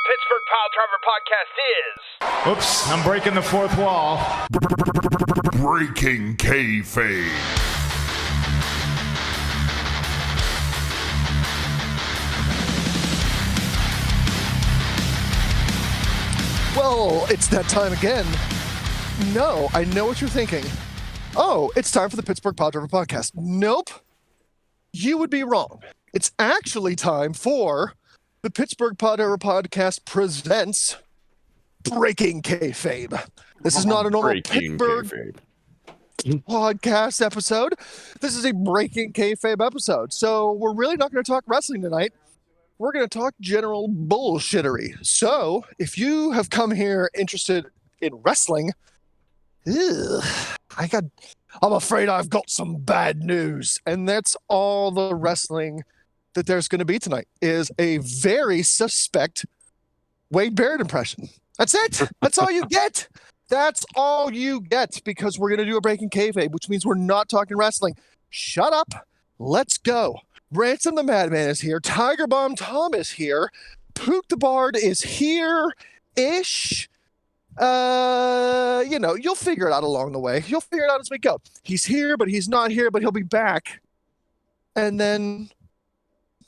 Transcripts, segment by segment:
Pittsburgh Piledriver Podcast is... Oops, I'm breaking the fourth wall. Breaking Kayfabe. Well, it's that time again. No, I know what you're thinking. Oh, it's time for the Pittsburgh Piledriver Podcast. Nope. You would be wrong. It's actually time for the Pittsburgh Piledriver Podcast presents Breaking Kayfabe. This is not a normal Breaking Pittsburgh Kayfabe. podcast episode. This is a Breaking Kayfabe episode. So we're really not going to talk wrestling tonight. We're going to talk general bullshittery. So if you have come here interested in wrestling, I'm afraid I've got some bad news. And that's all the wrestling that there's going to be tonight is a very suspect Wade Barrett impression. That's it. That's all you get. That's all you get because we're going to do a Breaking Kayfabe, which means we're not talking wrestling. Shut up. Let's go. Ransom the Madman is here. Tiger Bomb Tom is here. Pook the Bard is here-ish. You'll figure it out along the way. You'll figure it out as we go. He's here, but he's not here, but he'll be back. And then,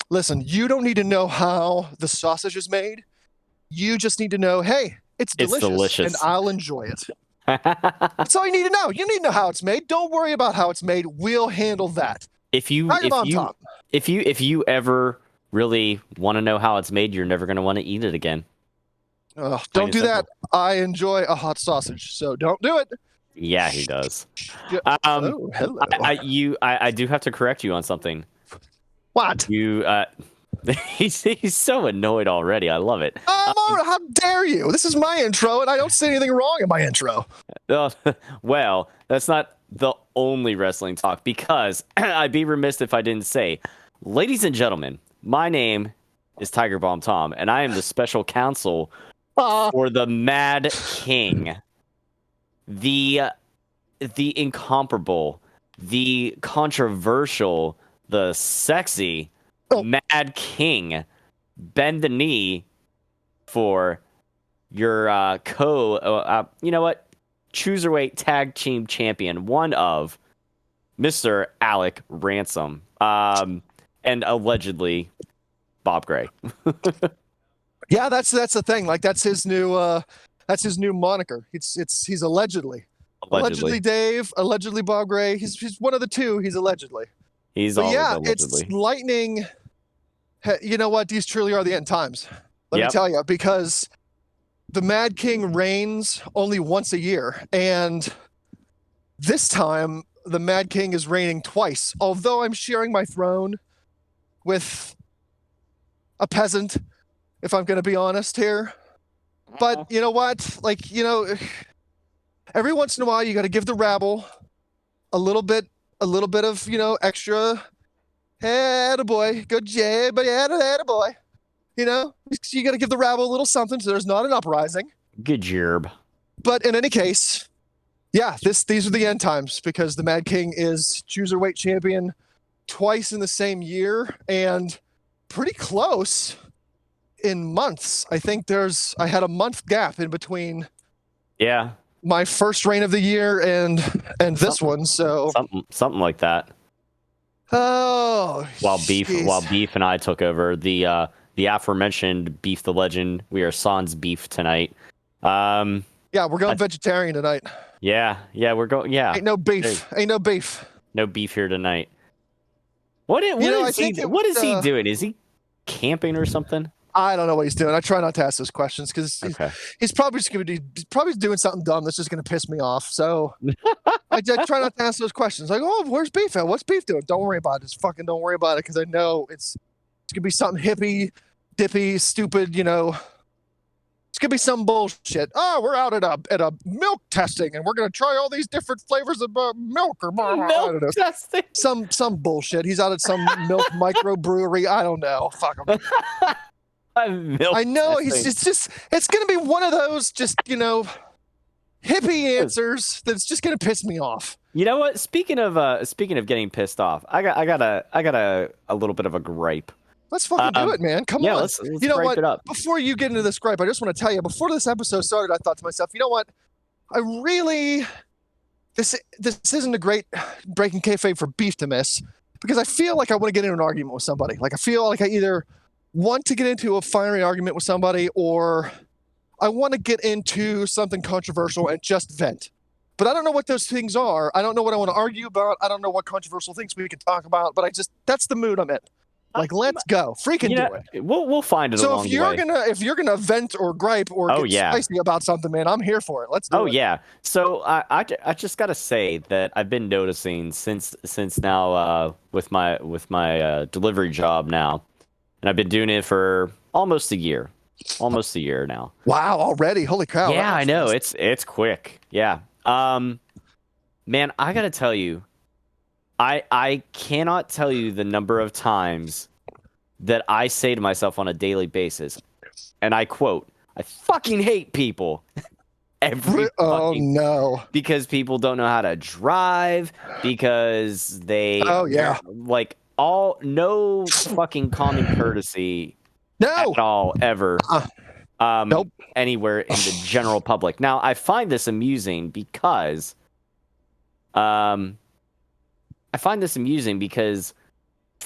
listen, you don't need to know how the sausage is made. You just need to know, hey, it's delicious. And I'll enjoy it. That's all you need to know. You need to know how it's made. Don't worry about how it's made. We'll handle that. If you ever really want to know how it's made, you're never going to want to eat it again. Don't do that. I enjoy a hot sausage, so don't do it. Yeah, he does. Hello. I do have to correct you on something. What? He's so annoyed already. I love it. How dare you? This is my intro, and I don't say anything wrong in my intro. Well, that's not the only wrestling talk, because I'd be remiss if I didn't say, ladies and gentlemen, my name is Tiger Bomb Tom, and I am the special counsel for the Mad King, the incomparable, the controversial, the sexy Mad King. Bend the knee for your Cruiserweight Tag Team Champion, one of Mr. Alec Ransom, and allegedly Bob Gray. Yeah, that's the thing. Like that's his new moniker. He's allegedly Dave, allegedly Bob Gray. He's one of the two. He's allegedly. Allegedly. It's lightning. You know what? These truly are the end times. Let me tell you, because the Mad King reigns only once a year, and this time the Mad King is reigning twice. Although I'm sharing my throne with a peasant, if I'm going to be honest here. But you know what? Every once in a while you got to give the rabble a little bit of, extra. Hey, attaboy, good job, but attaboy. You got to give the rabble a little something so there's not an uprising. Good job. But in any case, these are the end times because the Mad King is Cruiserweight champion twice in the same year and pretty close in months. I think I had a month gap in between. Yeah. My first reign of the year and this one, so something like that. Oh, while Beef and I took over the aforementioned Beef the Legend, we are sans beef tonight. We're going vegetarian tonight. Yeah, we're going. Yeah, ain't no beef. No beef here tonight. What is he doing? Is he camping or something? I don't know what he's doing. I try not to ask those questions because he's probably just doing something dumb that's just going to piss me off. So I try not to ask those questions. Like, oh, where's Beef at? What's Beef doing? Don't worry about it. Just fucking don't worry about it because I know it's going to be something hippie, dippy, stupid, It's going to be some bullshit. Oh, we're out at a milk testing and we're going to try all these different flavors of milk or milk testing. Some bullshit. He's out at some milk microbrewery. I don't know. Fuck him. I know it's going to be one of those hippie answers that's just going to piss me off. You know what? Speaking of getting pissed off, I got a little bit of a gripe. Let's fucking do it, man. Come on. Let's you know gripe what? it up. Before you get into this gripe, I just want to tell you, before this episode started, I thought to myself, you know what? I really, this isn't a great Breaking Kayfabe for beef to miss, because I feel like I want to get into an argument with somebody. Like I feel like I either want to get into a fiery argument with somebody, or I want to get into something controversial and just vent. But I don't know what those things are. I don't know what I want to argue about. I don't know what controversial things we can talk about, but that's the mood I'm in. Like, let's go. Freaking do it. We'll find it along the way. So if you're gonna vent or gripe or get spicy about something, man, I'm here for it. Let's do it. Oh yeah. So I just gotta say that I've been noticing since now with my delivery job now, and I've been doing it for almost a year now. Wow, already? Holy cow! Yeah, I know. It's quick. Yeah. Man, I gotta tell you, I cannot tell you the number of times that I say to myself on a daily basis, and I quote, I fucking hate people. No. Because people don't know how to drive, because they like no fucking common courtesy at all ever. Nope. Anywhere in the general public. Now, I find this amusing because for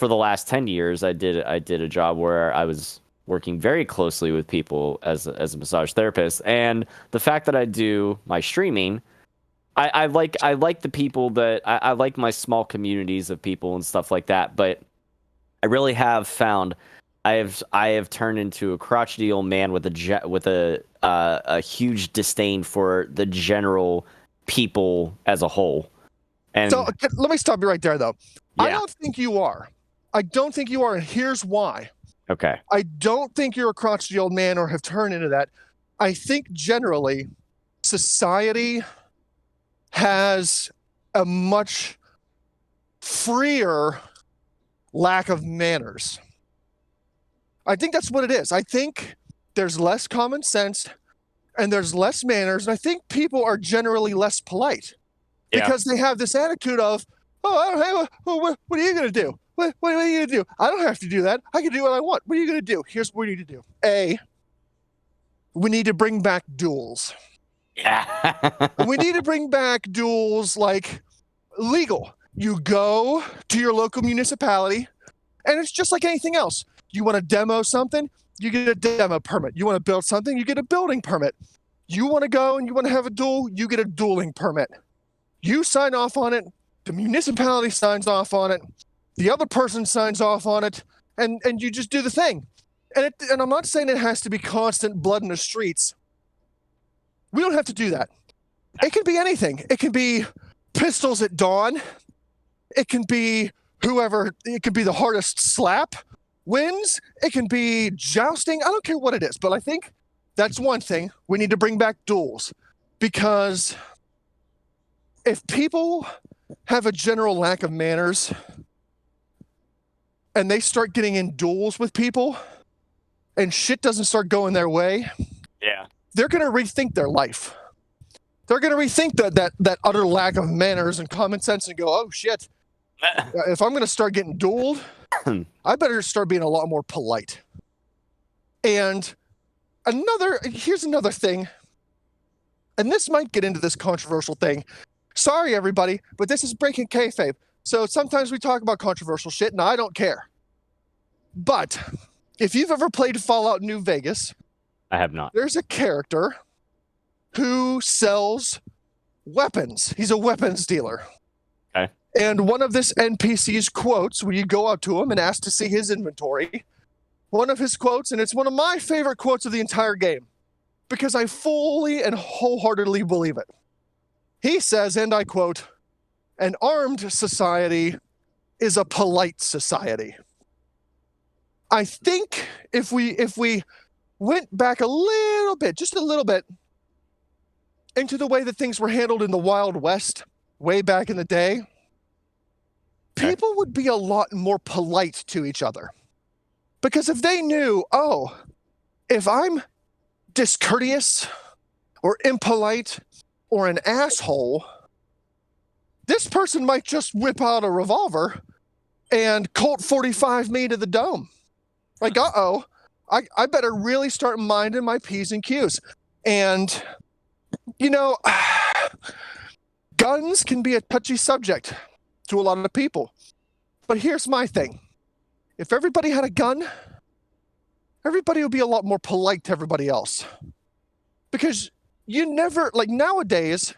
the last 10 years I did a job where I was working very closely with people as a massage therapist, and the fact that I do my streaming, I like the people that I like my small communities of people and stuff like that, but I really have found I have turned into a crotchety old man with a huge disdain for the general people as a whole. And so let me stop you right there, though. Yeah. I don't think you are. And here's why. Okay. I don't think you're a crotchety old man or have turned into that. I think generally society has a much freer lack of manners. I think that's what it is. I think there's less common sense and there's less manners. And I think people are generally less polite because they have this attitude of, what are you going to do? What are you going to do? I don't have to do that. I can do what I want. What are you going to do? Here's what we need to do. A, we need to bring back duels. Yeah. We need to bring back duels like legal. You go to your local municipality and it's just like anything else. You want to demo something, you get a demo permit. You want to build something, you get a building permit. You want to go and you want to have a duel, you get a dueling permit. You sign off on it, the municipality signs off on it, the other person signs off on it, and you just do the thing. And I'm not saying it has to be constant blood in the streets. We don't have to do that. It can be anything. It can be pistols at dawn. It can be it can be the hardest slap wins. It can be jousting. I don't care what it is, but I think that's one thing. We need to bring back duels, because if people have a general lack of manners and they start getting in duels with people and shit doesn't start going their way, they're going to rethink their life. They're going to rethink that utter lack of manners and common sense and go, oh shit, if I'm going to start getting dueled, I better start being a lot more polite. And here's another thing, and this might get into this controversial thing. Sorry, everybody, but this is Breaking Kayfabe. So sometimes we talk about controversial shit, and I don't care. But if you've ever played Fallout New Vegas, I have not. There's a character who sells weapons. He's a weapons dealer. Okay. And one of this NPC's quotes, when you go up to him and ask to see his inventory, one of his quotes, and it's one of my favorite quotes of the entire game, because I fully and wholeheartedly believe it. He says, and I quote, "An armed society is a polite society." I think if we went back a little bit, just a little bit, into the way that things were handled in the Wild West way back in the day, people would be a lot more polite to each other. Because if they knew, oh, if I'm discourteous or impolite or an asshole, this person might just whip out a revolver and Colt 45 me to the dome. Like, I better really start minding my P's and Q's. And, guns can be a touchy subject to a lot of people. But here's my thing. If everybody had a gun, everybody would be a lot more polite to everybody else. Because you never, like nowadays,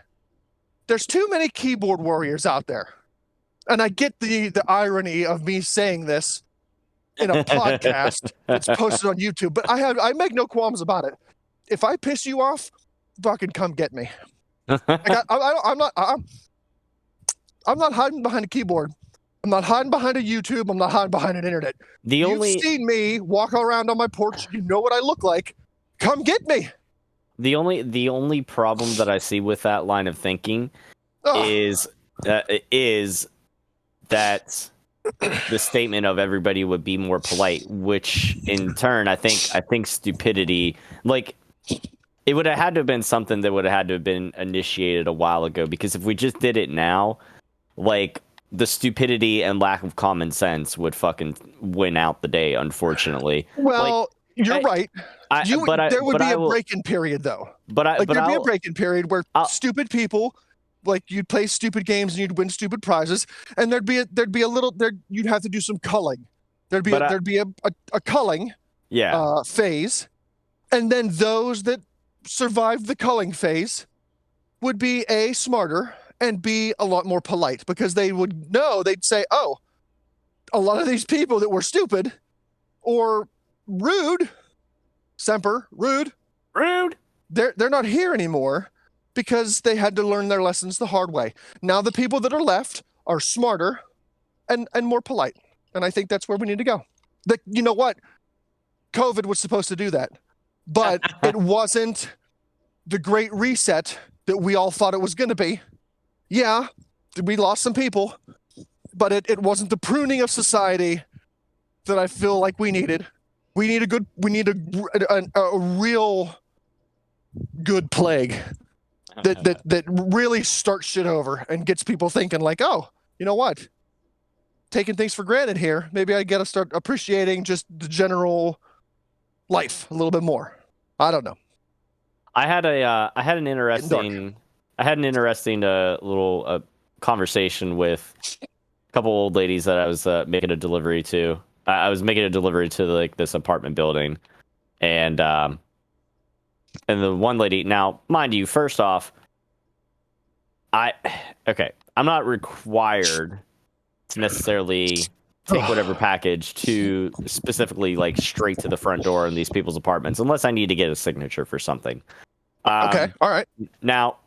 there's too many keyboard warriors out there. And I get the irony of me saying this in a podcast that's posted on YouTube, but I make no qualms about it. If I piss you off, fucking come get me. Like I'm not hiding behind a keyboard. I'm not hiding behind a YouTube. I'm not hiding behind an internet. You've seen me walk around on my porch. You know what I look like. Come get me. The only problem that I see with that line of thinking is that the statement of everybody would be more polite, which in turn, I think stupidity, like it would have had to have been something that would have had to have been initiated a while ago. Because if we just did it now, like the stupidity and lack of common sense would fucking win out the day, unfortunately. Well, you're right. There would be a break-in period, though. There'd be a break-in period where stupid people, like you'd play stupid games and you'd win stupid prizes, and there'd be a little you'd have to do some culling. There'd be a culling phase, and then those that survived the culling phase would be smarter and be a lot more polite, because they would know, they'd say, oh, a lot of these people that were stupid or rude, semper rude, they're not here anymore because they had to learn their lessons the hard way. Now the people that are left are smarter and more polite. And I think that's where we need to go. You know what? COVID was supposed to do that, but it wasn't the great reset that we all thought it was going to be. Yeah, we lost some people, but it wasn't the pruning of society that I feel like we needed. We need a real good plague that really starts shit over and gets people thinking like, oh, you know what? Taking things for granted here. Maybe I got to start appreciating just the general life a little bit more. I don't know. I had an interesting little conversation with a couple old ladies that I was making a delivery to. I was making a delivery to like this apartment building, and the one lady. Now, mind you, first off, I'm not required to necessarily take whatever package to specifically like straight to the front door in these people's apartments, unless I need to get a signature for something. Okay, all right. Now,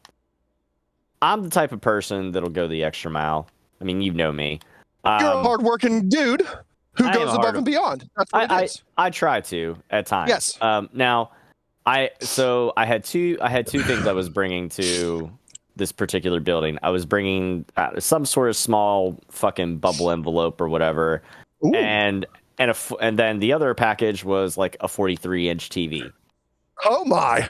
I'm the type of person that'll go the extra mile. I mean, you know me. You're a hardworking dude who goes above and beyond. That's what it is. I try to at times. Yes. Now, I had two things I was bringing to this particular building. I was bringing some sort of small fucking bubble envelope or whatever, and then the other package was like a 43-inch TV. Oh my.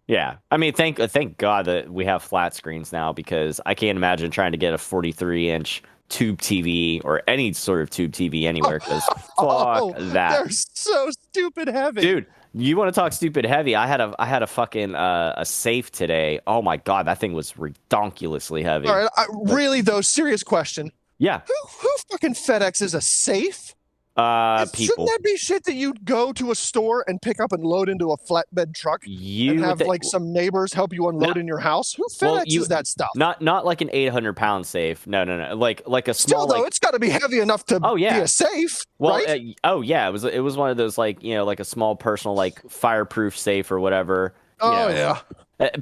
Yeah, I mean, thank God that we have flat screens now, because I can't imagine trying to get a 43-inch tube TV or any sort of tube TV anywhere, because fuck that. They're so stupid heavy. Dude, you want to talk stupid heavy? I had a fucking a safe today. Oh my God, that thing was redonkulously heavy. All right, really though, serious question. Yeah. Who fucking FedExes a safe? People. Shouldn't that be shit that you'd go to a store and pick up and load into a flatbed truck and have like some neighbors help you unload in your house? Who FedExes that stuff? Not like an 800-pound safe. No. Like a small. Still though, it's got to be heavy enough to be a safe. Well, right? It was one of those like like a small personal like fireproof safe or whatever. Yeah.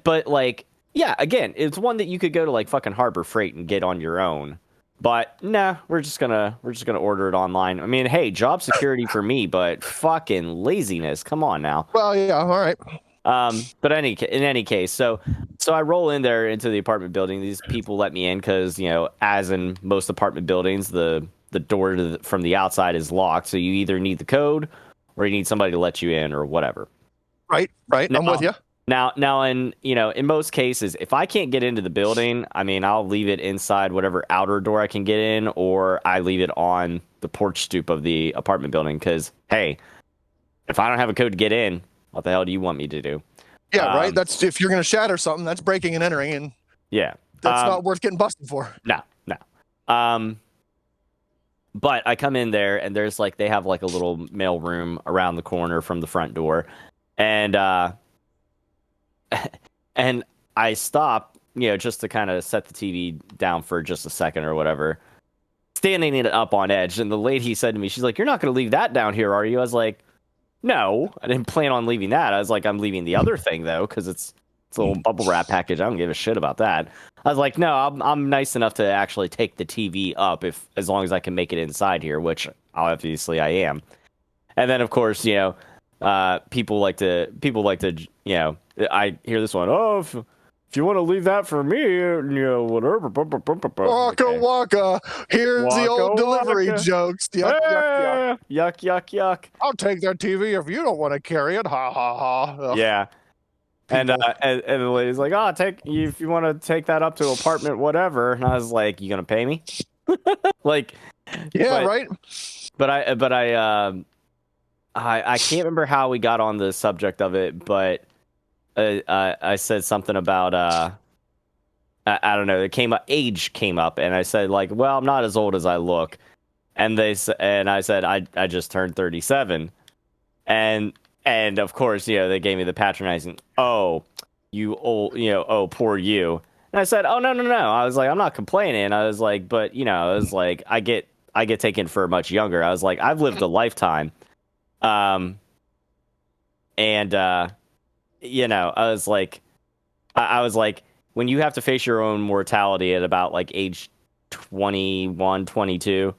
But like again, it's one that you could go to like fucking Harbor Freight and get on your own. But nah, we're just gonna order it online. I mean, hey, job security for me, but fucking laziness. Come on now. Well, yeah, all right. But in any case, so I roll in there into the apartment building. These people let me in because as in most apartment buildings, the door from the outside is locked. So you either need the code or you need somebody to let you in or whatever. Right. Now, I'm with you. Now, in most cases, if I can't get into the building, I mean, I'll leave it inside whatever outer door I can get in, or I leave it on the porch stoop of the apartment building. Because hey, if I don't have a code to get in, what the hell do you want me to do? Yeah, right. That's if you're going to shatter something, that's breaking and entering, and Yeah. that's not worth getting busted for. No. But I come in there and there's like, they have like a little mail room around the corner from the front door. And, and I stop, just to kind of set the TV down for just a second or whatever, standing it up on edge. And the lady said to me, she's like, "You're not going to leave that down here, are you?" I was like, "No, I didn't plan on leaving that." I was like, "I'm leaving the other thing though, because it's a little bubble wrap package. I don't give a shit about that." I was like, "No, I'm nice enough to actually take the TV up as long as I can make it inside here," which obviously I am. And then of course, people like to, I hear this one. "Oh, if you want to leave that for me, whatever." Waka waka. Here's the old delivery jokes. Yuck, yuck, yuck. Yuck, yuck, yuck. I'll take that TV if you don't want to carry it. Ha ha ha. Ugh. Yeah. And the lady's like, "Oh, if you want to take that up to apartment, whatever." And I was like, "You gonna pay me?" Like, yeah, right. But I can't remember how we got on the subject of it, but I said something about I don't know. Age came up, and I said like, "Well, I'm not as old as I look," and I said I just turned 37, and of course, they gave me the patronizing, "Oh, you old, oh, poor you." And I said, "Oh, no. I was like, I'm not complaining." I was like, but, I was like, I get taken for much younger. I was like, I've lived a lifetime. I was like, when you have to face your own mortality at about like age 21, 22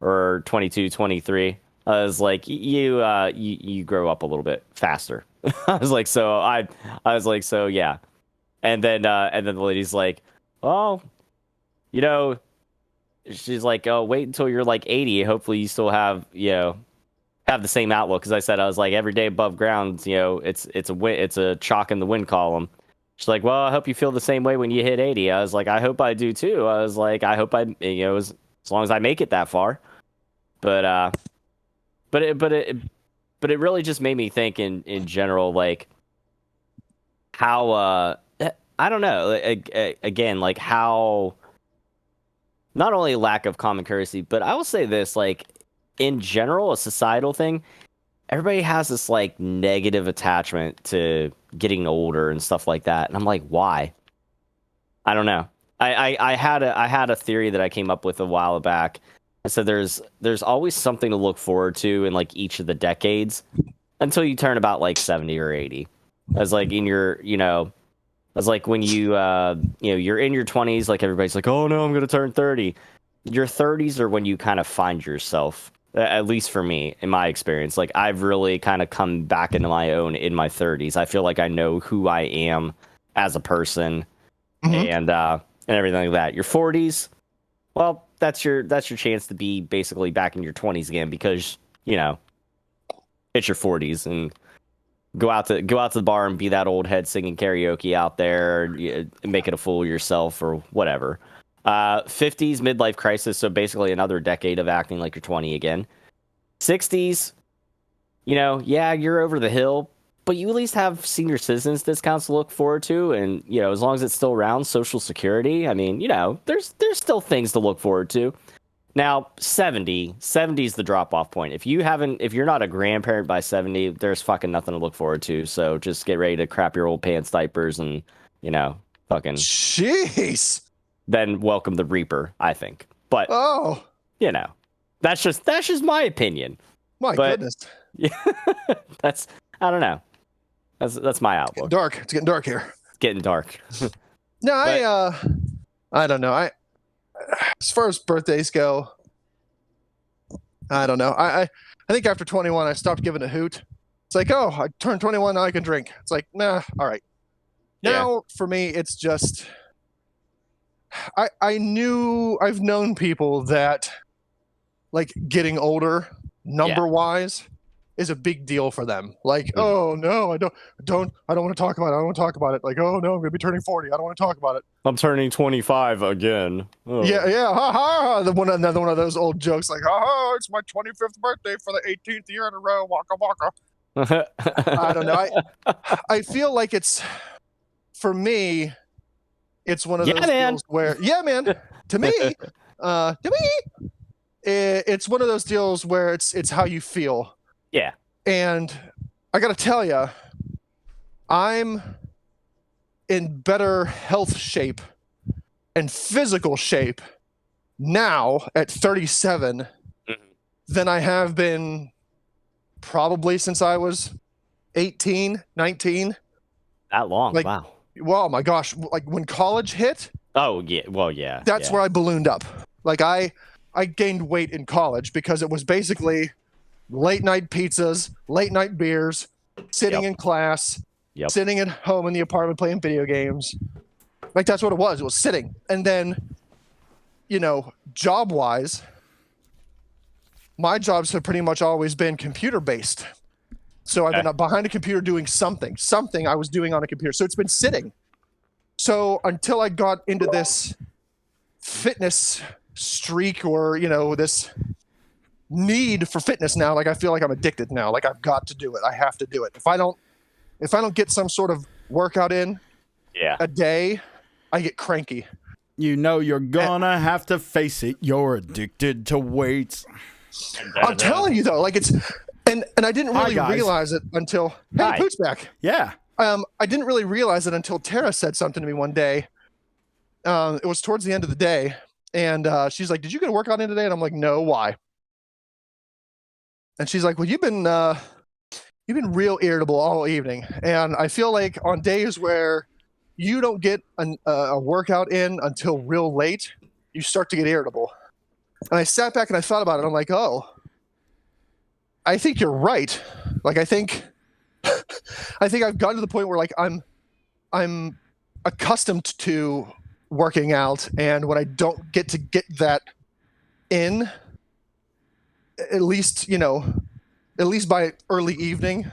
or 22, 23, I was like, you grow up a little bit faster. I was like, so yeah. And then the lady's like, "Oh, she's like, oh, wait until you're like 80. Hopefully you still have the same outlook." Because I said, I was like, every day above ground, it's a chalk in the win column. She's like, "Well, I hope you feel the same way when you hit 80. I was like, "I hope I do too." I was like, "I hope as long as I make it that far." But it really just made me think in general, like how I don't know, again, like how not only lack of common courtesy, but I will say this, like in general, a societal thing, everybody has this like negative attachment to getting older and stuff like that, and I'm like, why? I don't know. I had a theory that I came up with a while back. I said there's always something to look forward to in like each of the decades until you turn about like 70 or 80. As like in your, as like when you're in your 20s, like everybody's like, "Oh no, I'm going to turn 30. Your 30s are when you kind of find yourself, at least for me, in my experience. Like I've really kind of come back into my own in my 30s. I feel like I know who I am as a person, and everything like that. Your 40s, well, that's your chance to be basically back in your 20s again, because it's your 40s, and go out to the bar and be that old head singing karaoke out there, and make it a fool of yourself or whatever. 50s, midlife crisis, so basically another decade of acting like you're 20 again. 60s, yeah, you're over the hill, but you at least have senior citizens discounts to look forward to, and as long as it's still around, Social Security, I mean, there's still things to look forward to. Now, 70's the drop-off point. If you're not a grandparent by 70, there's fucking nothing to look forward to. So just get ready to crap your old pants diapers and, fucking... Jeez! Then welcome the Reaper, I think. But, that's just my opinion. My goodness. Yeah, I don't know. That's my outlook. Dark. It's getting dark here. It's getting dark. No, I don't know. As far as birthdays go, I don't know. I think after 21, I stopped giving a hoot. It's like, oh, I turned 21, now I can drink. It's like, nah, all right. Now, for me, it's just, I've known people that, like, getting older, number-wise, is a big deal for them. Like, oh no, I don't want to talk about it. I don't want to talk about it. Like, oh no, I'm gonna be turning 40. I don't want to talk about it. I'm turning 25 again. Oh. Yeah, ha ha. Another one of those old jokes, like, oh, it's my 25th birthday for the 18th year in a row. Waka waka. I don't know. I feel like for me, it's one of those deals where, man, to me, it's one of those deals where it's how you feel. Yeah. And I got to tell you, I'm in better health shape and physical shape now at 37 than I have been probably since I was 18, 19. That long? Like, wow. Well, my gosh, like when college hit. Oh, yeah. Well, yeah. That's where I ballooned up. Like I gained weight in college because it was basically late night pizzas, late night beers, sitting in class, sitting at home in the apartment playing video games. Like that's what it was. It was sitting. And then, job wise, my jobs have pretty much always been computer based. So I've been behind a computer doing something I was doing on a computer. So it's been sitting. So until I got into this fitness streak or, this need for fitness now, like I feel like I'm addicted now. Like I've got to do it. I have to do it. If I don't get some sort of workout in a day, I get cranky. You're gonna have to face it. You're addicted to weights. I'm telling you though, like it's, and I didn't really realize it until, hey, Poot's back. Yeah. I didn't really realize it until Tara said something to me one day. It was towards the end of the day, and she's like, "Did you get a workout in today?" And I'm like, "No, why?" And she's like, "Well, you've been real irritable all evening, and I feel like on days where you don't get a workout in until real late, you start to get irritable." And I sat back and I thought about it. I'm like, "Oh, I think you're right. Like, I think I've gotten to the point where like I'm accustomed to working out, and when I don't get that in, at least by early evening,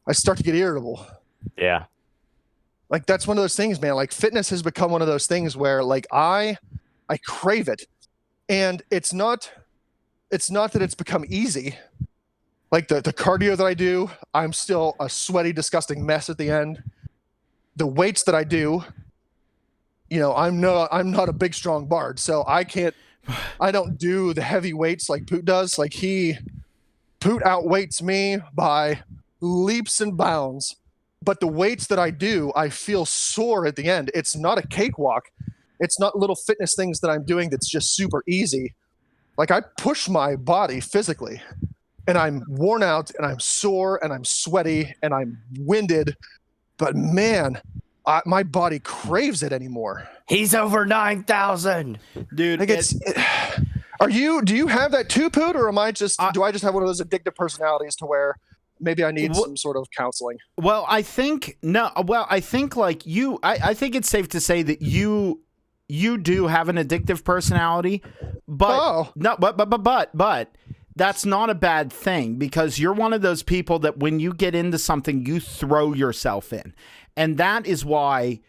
I start to get irritable." Yeah. Like that's one of those things, man. Like fitness has become one of those things where like I crave it, and it's not that it's become easy. Like the cardio that I do, I'm still a sweaty, disgusting mess at the end. The weights that I do, I'm not a big, strong bard, so I don't do the heavy weights like Poot does. Like Poot outweights me by leaps and bounds. But the weights that I do, I feel sore at the end. It's not a cakewalk. It's not little fitness things that I'm doing that's just super easy. Like I push my body physically, and I'm worn out, and I'm sore, and I'm sweaty, and I'm winded. But man, my body craves it anymore. He's over 9,000, dude. Like do you have that too, Poot, or do I just have one of those addictive personalities to where maybe I need some sort of counseling? Well, I think like you, I think it's safe to say that you do have an addictive personality, but but that's not a bad thing, because you're one of those people that when you get into something, you throw yourself in. And that is why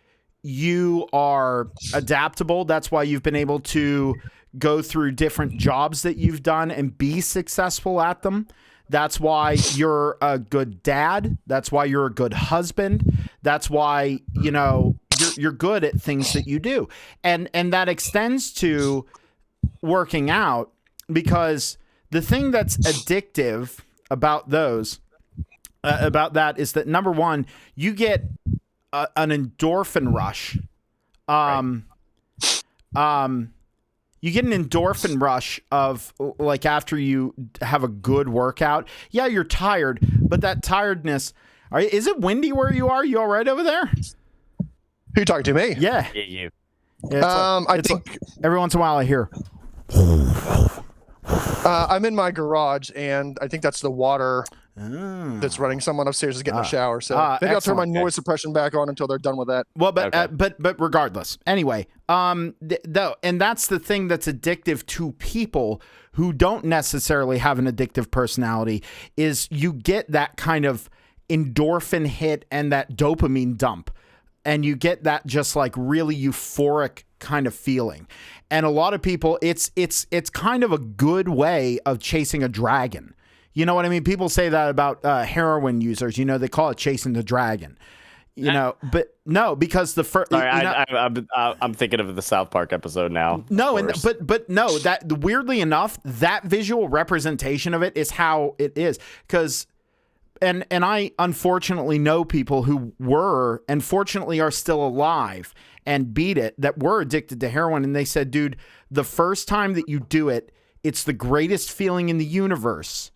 you are adaptable. That's why you've been able to go through different jobs that you've done and be successful at them. That's why you're a good dad. That's why you're a good husband. That's why, you're good at things that you do. And that extends to working out, because the thing that's addictive about that is that, number one, you get an endorphin rush. You get an endorphin rush of like after you have a good workout. Yeah, you're tired, but that tiredness. Is it windy where you are? You all right over there? Who you talking to, me? Yeah. Yeah, you. Yeah, I think every once in a while I hear. I'm in my garage, and I think that's the water that's running. Someone upstairs is getting a shower, so maybe I'll turn my noise suppression back on until they're done with that. Well, but regardless, anyway, and that's the thing that's addictive to people who don't necessarily have an addictive personality, is you get that kind of endorphin hit and that dopamine dump, and you get that just like really euphoric kind of feeling. And a lot of people, it's kind of a good way of chasing a dragon. You know what I mean? People say that about heroin users. You know, they call it chasing the dragon. You know, but no, because the first. Sorry, I'm thinking of the South Park episode now. No, but no, that weirdly enough, that visual representation of it is how it is. Because, and I unfortunately know people who were and fortunately are still alive and beat it, that were addicted to heroin, and they said, dude, the first time that you do it, it's the greatest feeling in the universe.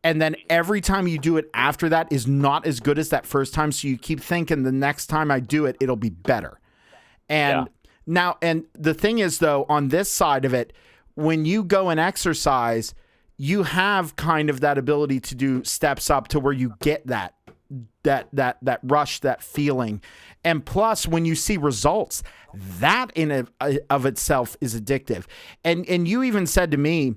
And then every time you do it after that is not as good as that first time. So you keep thinking the next time I do it, it'll be better. And now, and the thing is though, on this side of it, when you go and exercise, you have kind of that ability to do steps up to where you get that rush, that feeling. And plus when you see results, that in of itself is addictive. And you even said to me,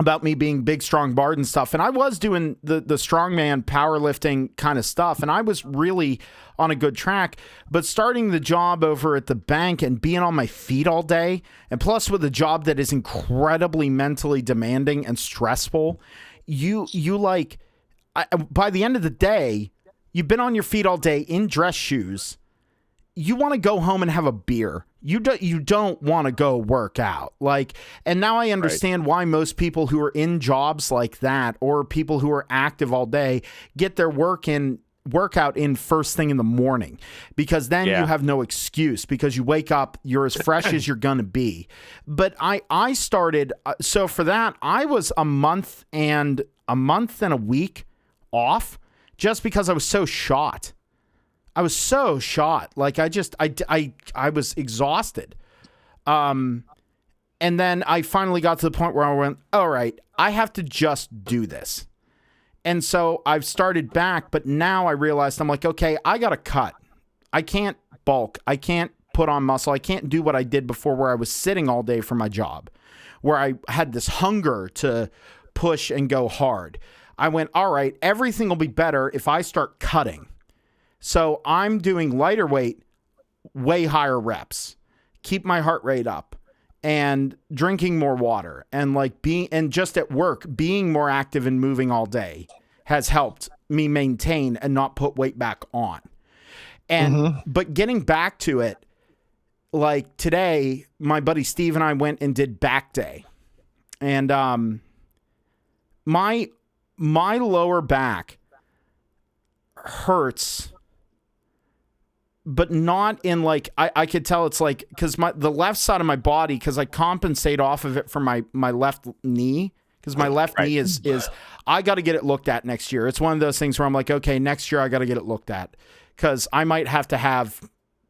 about me being big, strong, Bard and stuff. And I was doing the strongman powerlifting kind of stuff. And I was really on a good track. But starting the job over at the bank and being on my feet all day, and plus with a job that is incredibly mentally demanding and stressful, by the end of the day, you've been on your feet all day in dress shoes. You want to go home and have a beer. You don't want to go work out. Like, and now I understand why most people who are in jobs like that, or people who are active all day, get their workout in first thing in the morning, because then you have no excuse, because you wake up, you're as fresh as you're going to be. But I started, so for that, I was a month and a week off just because I was so shot. Like I was exhausted. And then I finally got to the point where I went, all right, I have to just do this. And so I've started back, but now I realized I'm like, okay, I got to cut. I can't bulk. I can't put on muscle. I can't do what I did before, where I was sitting all day for my job, where I had this hunger to push and go hard. I went, all right, everything will be better if I start cutting. So I'm doing lighter weight, way higher reps, keep my heart rate up, and drinking more water, and and just at work, being more active and moving all day has helped me maintain and not put weight back on. And, but getting back to it, like today, my buddy Steve and I went and did back day, and, my lower back hurts, but not in like, I could tell it's like, because the left side of my body, because I compensate off of it for my left knee, because my left knee is I got to get it looked at next year. It's one of those things where I'm like, okay, next year I got to get it looked at, because I might have to have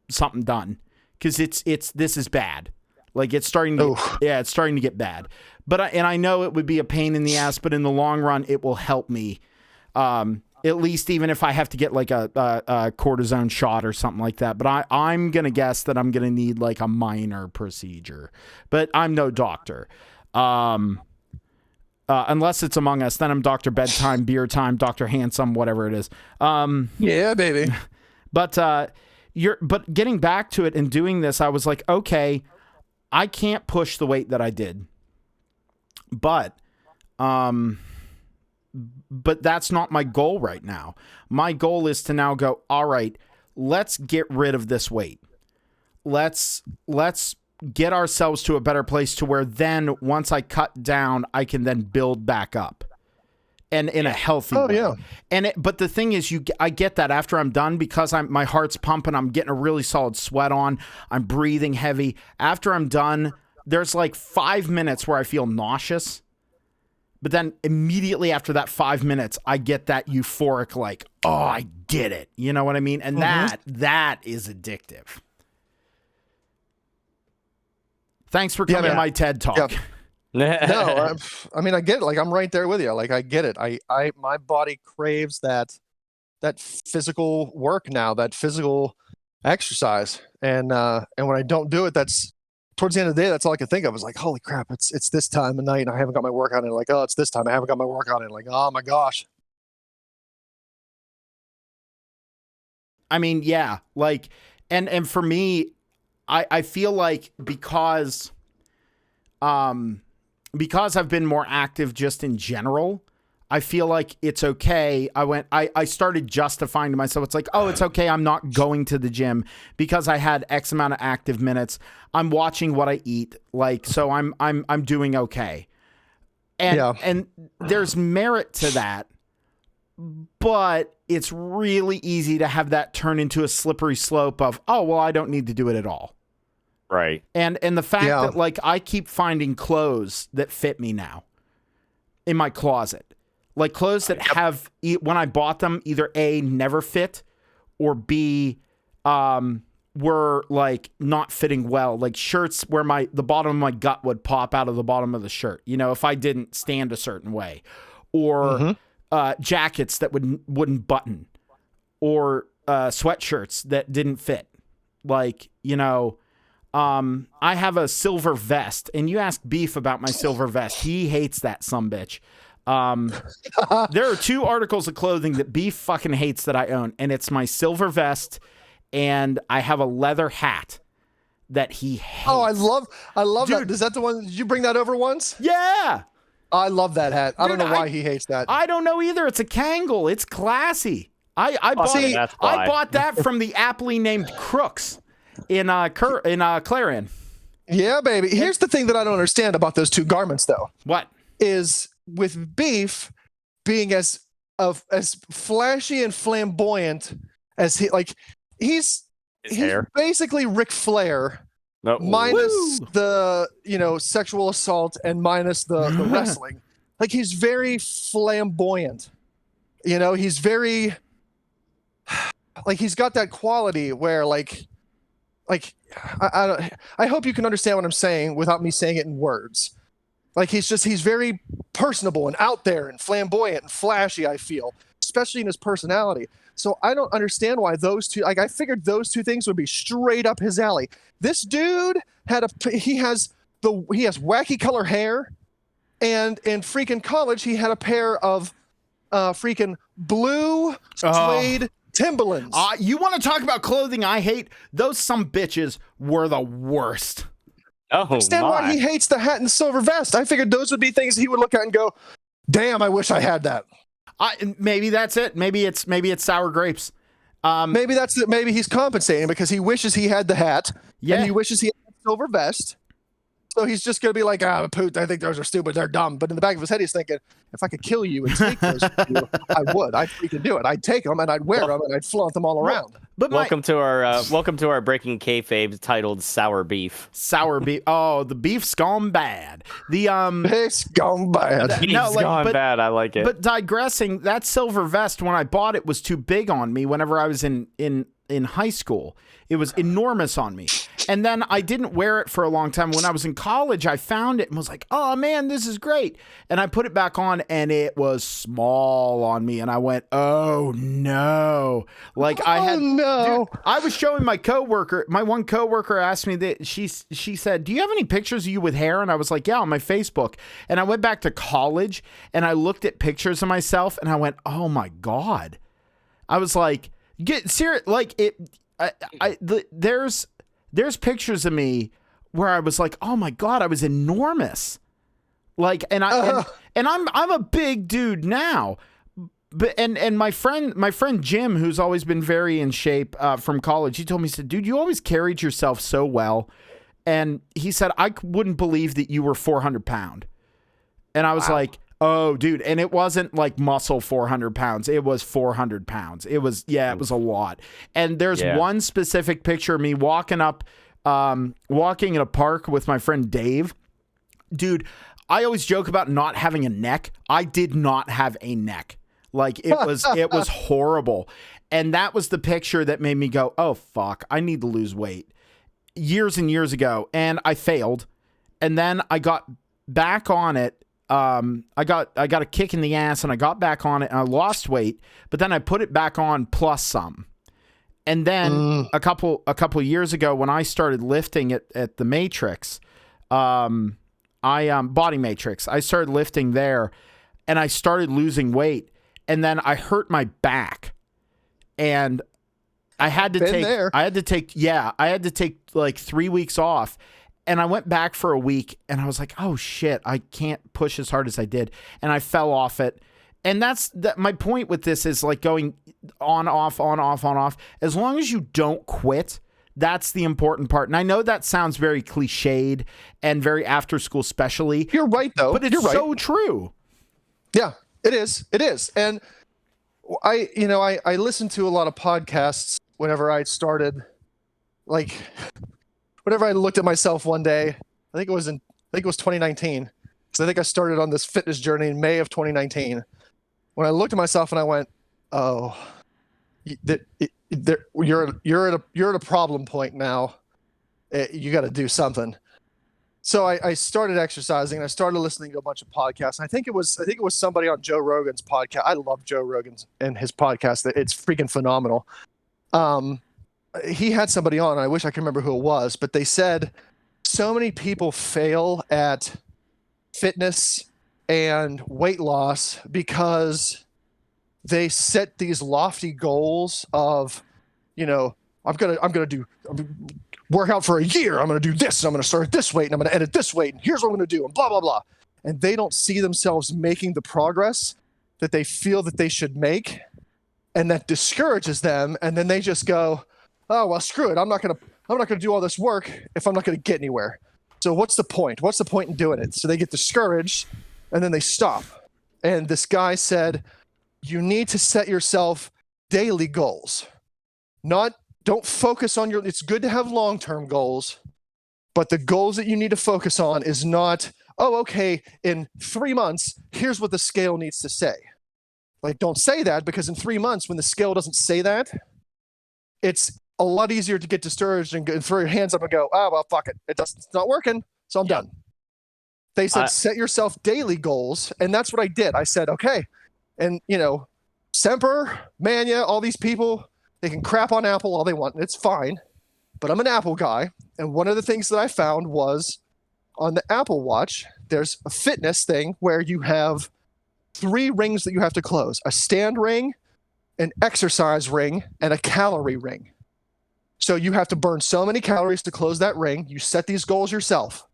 something done, because this is bad. Like it's starting to get bad. But I know it would be a pain in the ass, but in the long run, it will help me. At least even if I have to get like a cortisone shot or something like that. But I'm going to guess that I'm going to need like a minor procedure. But I'm no doctor. Unless it's Among Us, then I'm Dr. Bedtime, Beer Time, Dr. Handsome, whatever it is. Yeah, baby. But getting back to it and doing this, I was like, okay, I can't push the weight that I did. But that's not my goal right now. My goal is to now go, all right, let's get rid of this weight. Let's get ourselves to a better place, to where then once I cut down, I can then build back up, and in a healthy way. Yeah. But the thing is, I get that after I'm done, because my heart's pumping, I'm getting a really solid sweat on, I'm breathing heavy. After I'm done, there's like 5 minutes where I feel nauseous. But then immediately after that 5 minutes, I get that euphoric, like, oh, I did it. You know what I mean? And that is addictive. Thanks for coming to my TED Talk. Yeah. No, I mean, I get it. Like, I'm right there with you. Like, I get it. My body craves that physical work now, that physical exercise. And when I don't do it, that's towards the end of the day, that's all I could think of. Was like, holy crap, it's this time of night and I haven't got my workout in. Like, oh, it's this time, I haven't got my workout in. Like, oh my gosh. I mean, yeah, like, and for me, I feel like because I've been more active just in general, I feel like it's okay. I started justifying to myself. It's like, oh, it's okay. I'm not going to the gym because I had X amount of active minutes. I'm watching what I eat. Like, so I'm doing okay. And there's merit to that, but it's really easy to have that turn into a slippery slope of, oh, well, I don't need to do it at all. Right. And the fact that like I keep finding clothes that fit me now in my closet, like clothes that have, when I bought them, either A, never fit, or B, were like not fitting well, like shirts where the bottom of my gut would pop out of the bottom of the shirt, you know, if I didn't stand a certain way, or jackets that wouldn't button, or sweatshirts that didn't fit, like, you know. I have a silver vest, and you asked Beef about my silver vest. He hates that sumbitch. There are 2 articles of clothing that Beef fucking hates that I own, and it's my silver vest, and I have a leather hat that he hates. Oh, I love that. Is that the one? Did you bring that over once? Yeah. I love that hat. I don't know why he hates that. I don't know either. It's a Kangol. It's classy. I bought that from the aptly named Crooks in Clarion. Yeah, baby. Here's the thing that I don't understand about those 2 garments, though. What is with Beef being as flashy and flamboyant as he's hair. Basically Ric Flair, minus the sexual assault and minus the wrestling. Like, he's very flamboyant. You know, he's very like, he's got that quality where I hope you can understand what I'm saying without me saying it in words. Like, he's very personable and out there and flamboyant and flashy, I feel, especially in his personality. So I don't understand why those 2, like, I figured those 2 things would be straight up his alley. This dude he has wacky color hair, and in freaking college he had a pair of freaking blue suede Timberlands. You want to talk about clothing I hate? Those some bitches were the worst. I understand why he hates the hat and the silver vest. I figured those would be things he would look at and go, damn, I wish I had that. Maybe that's it. Maybe it's sour grapes. Maybe he's compensating because he wishes he had the hat. Yeah. And he wishes he had the silver vest. So he's just going to be like, poot, I think those are stupid. They're dumb. But in the back of his head, he's thinking, if I could kill you and take those from you, I would. I'd freaking do it. I'd take them and I'd wear them and I'd flaunt them all around. But welcome to our Breaking Kayfabe titled Sour Beef. Sour beef. Oh, the beef's gone bad. It's gone bad. Gone bad. I like it. But digressing, that silver vest, when I bought it, was too big on me whenever I was in high school. It was enormous on me. And then I didn't wear it for a long time. When I was in college, I found it and was like, oh man, this is great. And I put it back on and it was small on me. And I went, oh no. Like dude, I was showing my one coworker asked me that she said, do you have any pictures of you with hair? And I was like, yeah, on my Facebook. And I went back to college and I looked at pictures of myself and I went, oh my God. I was like, get serious. Like there's pictures of me where I was like, oh my God, I was enormous. Like, and I'm a big dude now. But and my friend Jim, who's always been very in shape from college, he told me, he said, dude, you always carried yourself so well. And he said, I wouldn't believe that you were 400 pound. And I was like, oh, dude. And it wasn't like muscle 400 pounds. It was 400 pounds. It was a lot. And there's one specific picture of me walking in a park with my friend Dave. Dude, I always joke about not having a neck. I did not have a neck. Like, it was horrible. And that was the picture that made me go, oh, fuck, I need to lose weight. Years and years ago. And I failed. And then I got back on it. I got a kick in the ass and I got back on it and I lost weight, but then I put it back on plus some. And then a couple years ago when I started lifting at the Matrix, Body Matrix, I started lifting there and I started losing weight and then I hurt my back and I had to take like 3 weeks off. And I went back for a week and I was like, oh shit, I can't push as hard as I did. And I fell off it. And that's my point with this is like going on, off, on, off, on, off. As long as you don't quit, that's the important part. And I know that sounds very cliched and very after school specially. You're right, though. But it's so true. Yeah, it is. It is. And I listened to a lot of podcasts whenever I started, like, whenever I looked at myself one day, I think it was 2019. Because I think I started on this fitness journey in May of 2019. When I looked at myself and I went, "Oh, you're at a problem point now. You got to do something." So I started exercising. And I started listening to a bunch of podcasts. And I think it was somebody on Joe Rogan's podcast. I love Joe Rogan's and his podcast. It's freaking phenomenal. He had somebody on. I wish I could remember who it was, but they said so many people fail at fitness and weight loss because they set these lofty goals of, I'm gonna do work out for a year. I'm gonna do this. And I'm gonna start at this weight, and I'm gonna end at this weight, and here's what I'm gonna do, and blah blah blah. And they don't see themselves making the progress that they feel that they should make, and that discourages them. And then they just go, "Oh well, screw it. I'm not gonna do all this work if I'm not gonna get anywhere. So what's the point? What's the point in doing it?" So they get discouraged, and then they stop. And this guy said, you need to set yourself daily goals. Don't focus on it's good to have long-term goals, but the goals that you need to focus on is not, oh, okay, in 3 months, here's what the scale needs to say. Like, don't say that, because in 3 months, when the scale doesn't say that, it's a lot easier to get discouraged and throw your hands up and go, "Oh, well, fuck it. It's not working, so I'm done." They said, set yourself daily goals. And that's what I did. I said, okay. And, Semper, Mania, all these people, they can crap on Apple all they want, and it's fine. But I'm an Apple guy. And one of the things that I found was on the Apple Watch, there's a fitness thing where you have 3 rings that you have to close: a stand ring, an exercise ring, and a calorie ring. So you have to burn so many calories to close that ring. You set these goals yourself.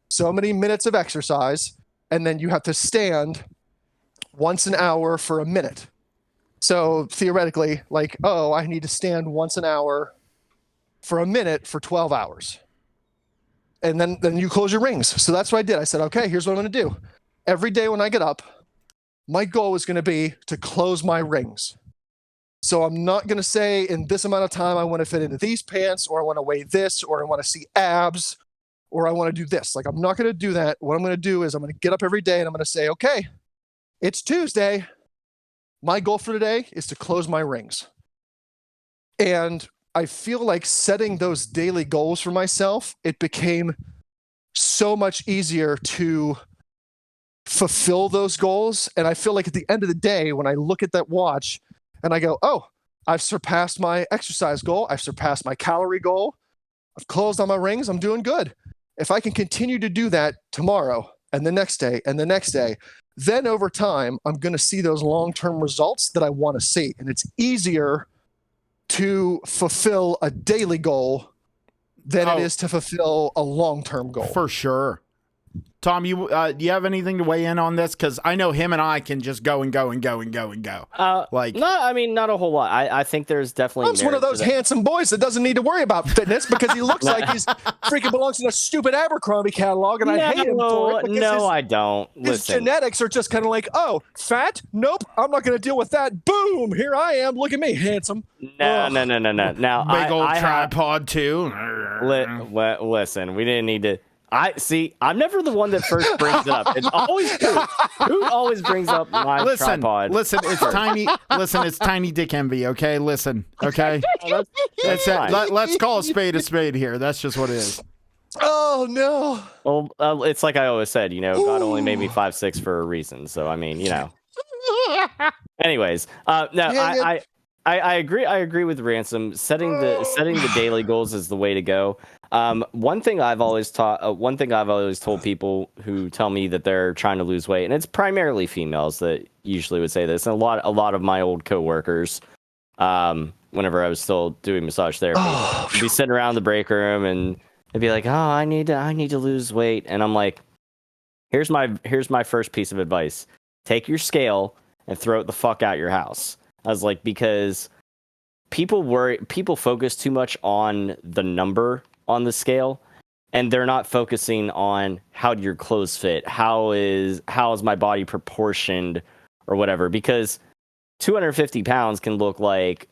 So many minutes of exercise, and then you have to stand once an hour for a minute. So theoretically, like, oh, I need to stand once an hour for a minute for 12 hours. And then you close your rings. So that's what I did. I said, okay, here's what I'm going to do. Every day when I get up, my goal is going to be to close my rings. So I'm not going to say in this amount of time I want to fit into these pants, or I want to weigh this, or I want to see abs, or I want to do this. Like, I'm not going to do that. What I'm going to do is I'm going to get up every day and I'm going to say, okay, it's Tuesday. My goal for today is to close my rings. And I feel like setting those daily goals for myself, it became so much easier to fulfill those goals. And I feel like at the end of the day, when I look at that watch and I go, oh, I've surpassed my exercise goal. I've surpassed my calorie goal. I've closed on my rings. I'm doing good. If I can continue to do that tomorrow and the next day and the next day, then over time, I'm going to see those long-term results that I want to see. And it's easier to fulfill a daily goal than it is to fulfill a long-term goal. For sure. Tom, do you have anything to weigh in on this? Because I know him and I can just go and go and go and go and go. No, I mean, not a whole lot. I think there's definitely. Tom's one of those handsome boys that doesn't need to worry about fitness because he looks like he's freaking belongs in a stupid Abercrombie catalog, and I hate him for it. No, I don't. His genetics are just kind of like, oh, fat? Nope, I'm not going to deal with that. Boom, here I am. Look at me, handsome. No. Now, big old tripod too. Listen, we didn't need to. I'm never the one that first brings it up. It's always who always brings up my tripod. Listen, it's tiny. Listen, it's tiny dick envy. Okay, listen. Okay, that's it. Let's call a spade here. That's just what it is. Oh no. Well, it's like I always said. God only made me 5'6" for a reason. So I mean, Anyways, I agree. I agree with Ransom. Setting the daily goals is the way to go. One thing I've always told people who tell me that they're trying to lose weight, and it's primarily females that usually would say this, and a lot of my old coworkers, whenever I was still doing massage therapy, would be sitting around the break room and they'd be like, "Oh, I need to lose weight," and I'm like, "Here's my first piece of advice: take your scale and throw it the fuck out your house. I was like, because people focus too much on the number on the scale, and they're not focusing on how do your clothes fit, how is my body proportioned or whatever, because 250 pounds can look like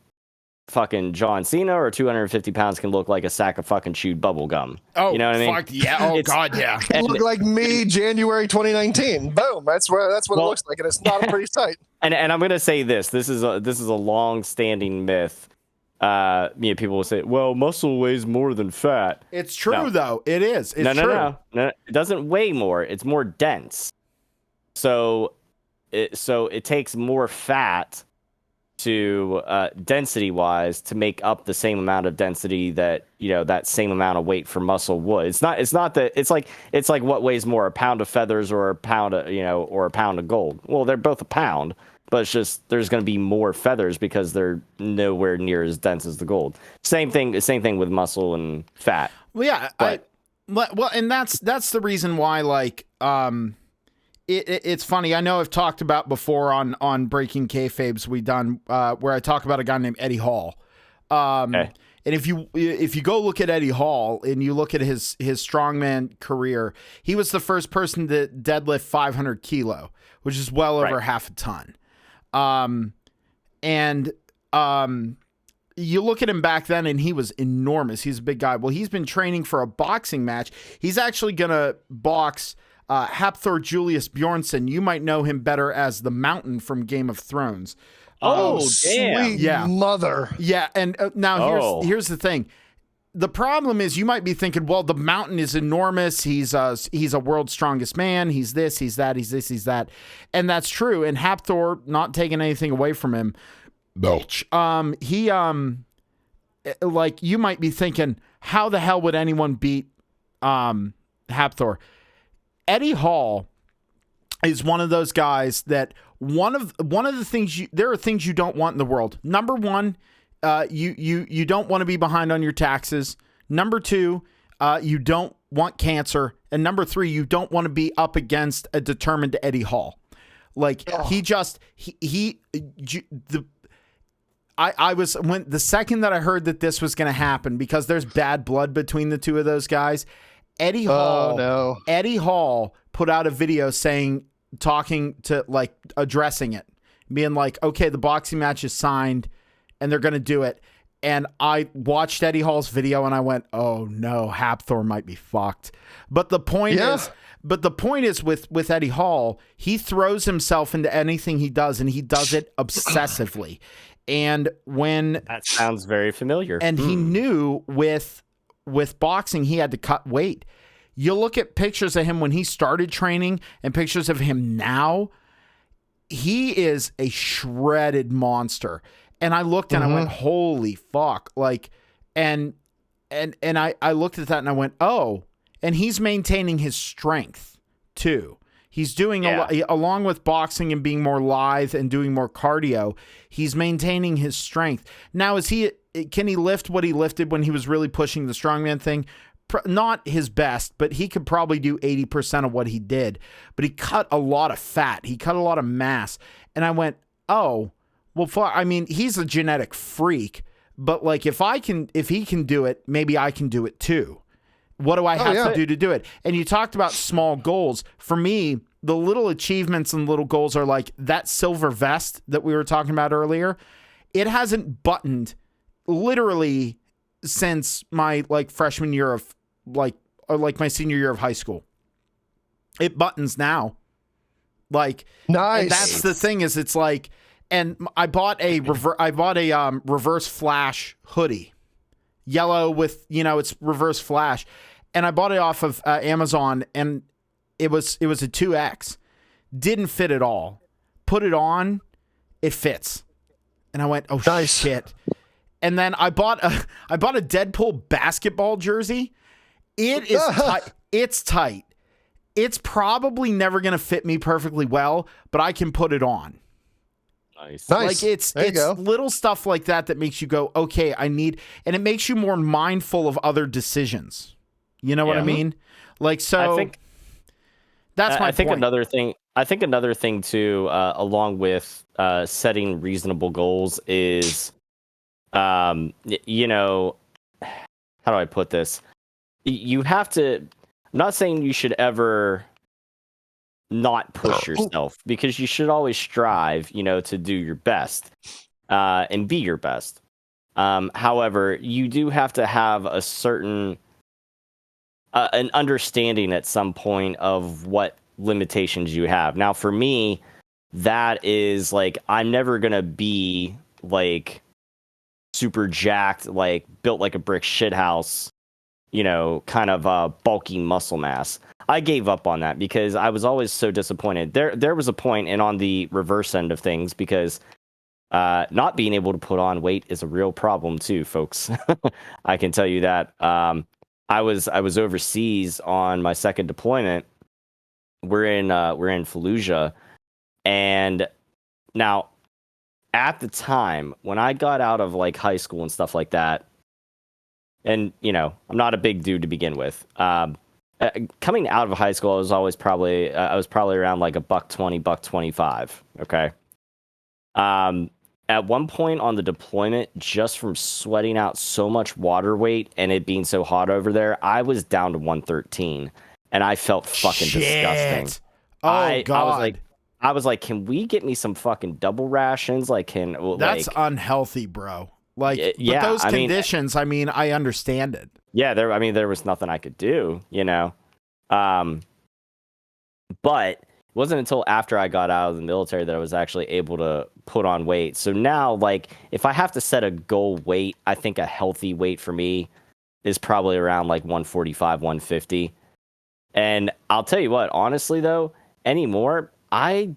fucking John Cena, or 250 pounds can look like a sack of fucking chewed bubble gum. Oh, you know what I mean? Fuck yeah. Oh, God, yeah. Look like me, January 2019. Boom. That's what it looks like, and it's not a pretty sight. And I'm gonna say this is a long-standing myth. People will say, well, muscle weighs more than fat. It's true, though. It is. It's true. No, it doesn't weigh more. It's more dense. So it takes more fat to density wise to make up the same amount of density that that same amount of weight for muscle would. It's not that it's like what weighs more, a pound of feathers or a pound of or a pound of gold. Well, they're both a pound, but it's just there's going to be more feathers because they're nowhere near as dense as the gold. Same thing with muscle and fat. Well, yeah, and that's the reason why, like, it's funny. I know I've talked about before on Breaking Kayfabes we done where I talk about a guy named Eddie Hall. Okay. And if you go look at Eddie Hall and you look at his strongman career, he was the first person to deadlift 500 kilo, which is well over half a ton. You look at him back then and he was enormous. He's a big guy. Well, he's been training for a boxing match. He's actually going to box Hafthor Julius Bjornsson. You might know him better as the Mountain from Game of Thrones. Damn. Sweet mother. Yeah, and now here's the thing. The problem is you might be thinking, well, the Mountain is enormous. He's a world's strongest man. He's this, he's that, he's this, he's that. And that's true. And Hafthor, not taking anything away from him, belch. He like, you might be thinking, how the hell would anyone beat Hafthor? Eddie Hall is one of those guys that one of the things there are things you don't want in the world. Number one, you don't want to be behind on your taxes. Number two, you don't want cancer. And number three, you don't want to be up against a determined Eddie Hall. Like I was when the second that I heard that this was going to happen, because there's bad blood between the two of those guys. Eddie Hall put out a video talking to, like, addressing it, being like, okay, the boxing match is signed and they're going to do it. And I watched Eddie Hall's video and I went, oh no, Hafthor might be fucked. But the point is with Eddie Hall, he throws himself into anything he does, and he does it obsessively. And that sounds very familiar. And he knew with boxing, he had to cut weight. You look at pictures of him when he started training and pictures of him now, he is a shredded monster. And I looked and I went, holy fuck. Like, and I looked at that and I went, oh, and he's maintaining his strength too. He's doing a lot, along with boxing and being more lithe and doing more cardio, he's maintaining his strength. Now, can he lift what he lifted when he was really pushing the strongman thing? Not his best, but he could probably do 80% of what he did. But he cut a lot of fat. He cut a lot of mass. And I went, oh, well, I mean, he's a genetic freak. But like, if he can do it, maybe I can do it too. What do I have to do it? And you talked about small goals. For me, the little achievements and little goals are like that silver vest that we were talking about earlier. It hasn't buttoned literally since my freshman year of my senior year of high school. It buttons now. Like, nice. And that's the thing is it's like, and I bought a reverse flash hoodie. Yellow with, it's reverse flash. And I bought it off of Amazon, and it was a 2X. Didn't fit at all. Put it on, it fits. And I went, oh, nice. Shit. And then I bought a Deadpool basketball jersey. It is tight. It's tight. It's probably never going to fit me perfectly well, but I can put it on. Nice. Like it's little stuff like that makes you go, okay, and it makes you more mindful of other decisions. You know what I mean? Like, so I think that's my I think point. another thing I think another thing too, along with setting reasonable goals, is, you know, how do I put this? You have to. I'm not saying you should ever not push yourself, because you should always strive, to do your best and be your best. However, you do have to have a certain an understanding at some point of what limitations you have. Now, for me, that is like, I'm never gonna be like super jacked, like built like a brick shithouse, kind of bulky muscle mass. I gave up on that because I was always so disappointed. There was a point, and on the reverse end of things, because not being able to put on weight is a real problem too, folks. I can tell you that. I was overseas on my second deployment. We're in Fallujah, and now at the time when I got out of like high school and stuff like that, and I'm not a big dude to begin with. Coming out of high school, I was probably around like $120, $125. Okay. At one point on the deployment, just from sweating out so much water weight and it being so hot over there, I was down to 113, and I felt fucking disgusting. Oh, God. I was like, can we get me some fucking double rations? That's unhealthy, bro. Like, yeah, but those conditions, I understand it. Yeah, there was nothing I could do, but it wasn't until after I got out of the military that I was actually able to put on weight. So now, like, if I have to set a goal weight, I think a healthy weight for me is probably around like 145, 150. And I'll tell you what, honestly though, anymore, I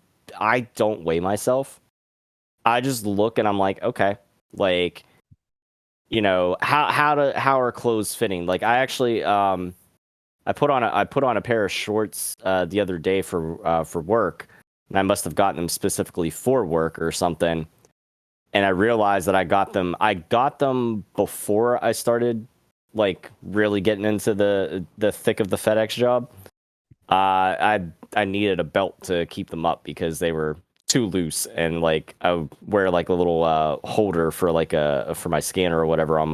don't weigh myself. I just look and I'm like, okay, like, how are clothes fitting? Like, I actually I put on a pair of shorts the other day for work, and I must have gotten them specifically for work or something. And I realized that I got them before I started like really getting into the thick of the FedEx job. I needed a belt to keep them up because they were too loose, and like I would wear like a little holder for like for my scanner or whatever on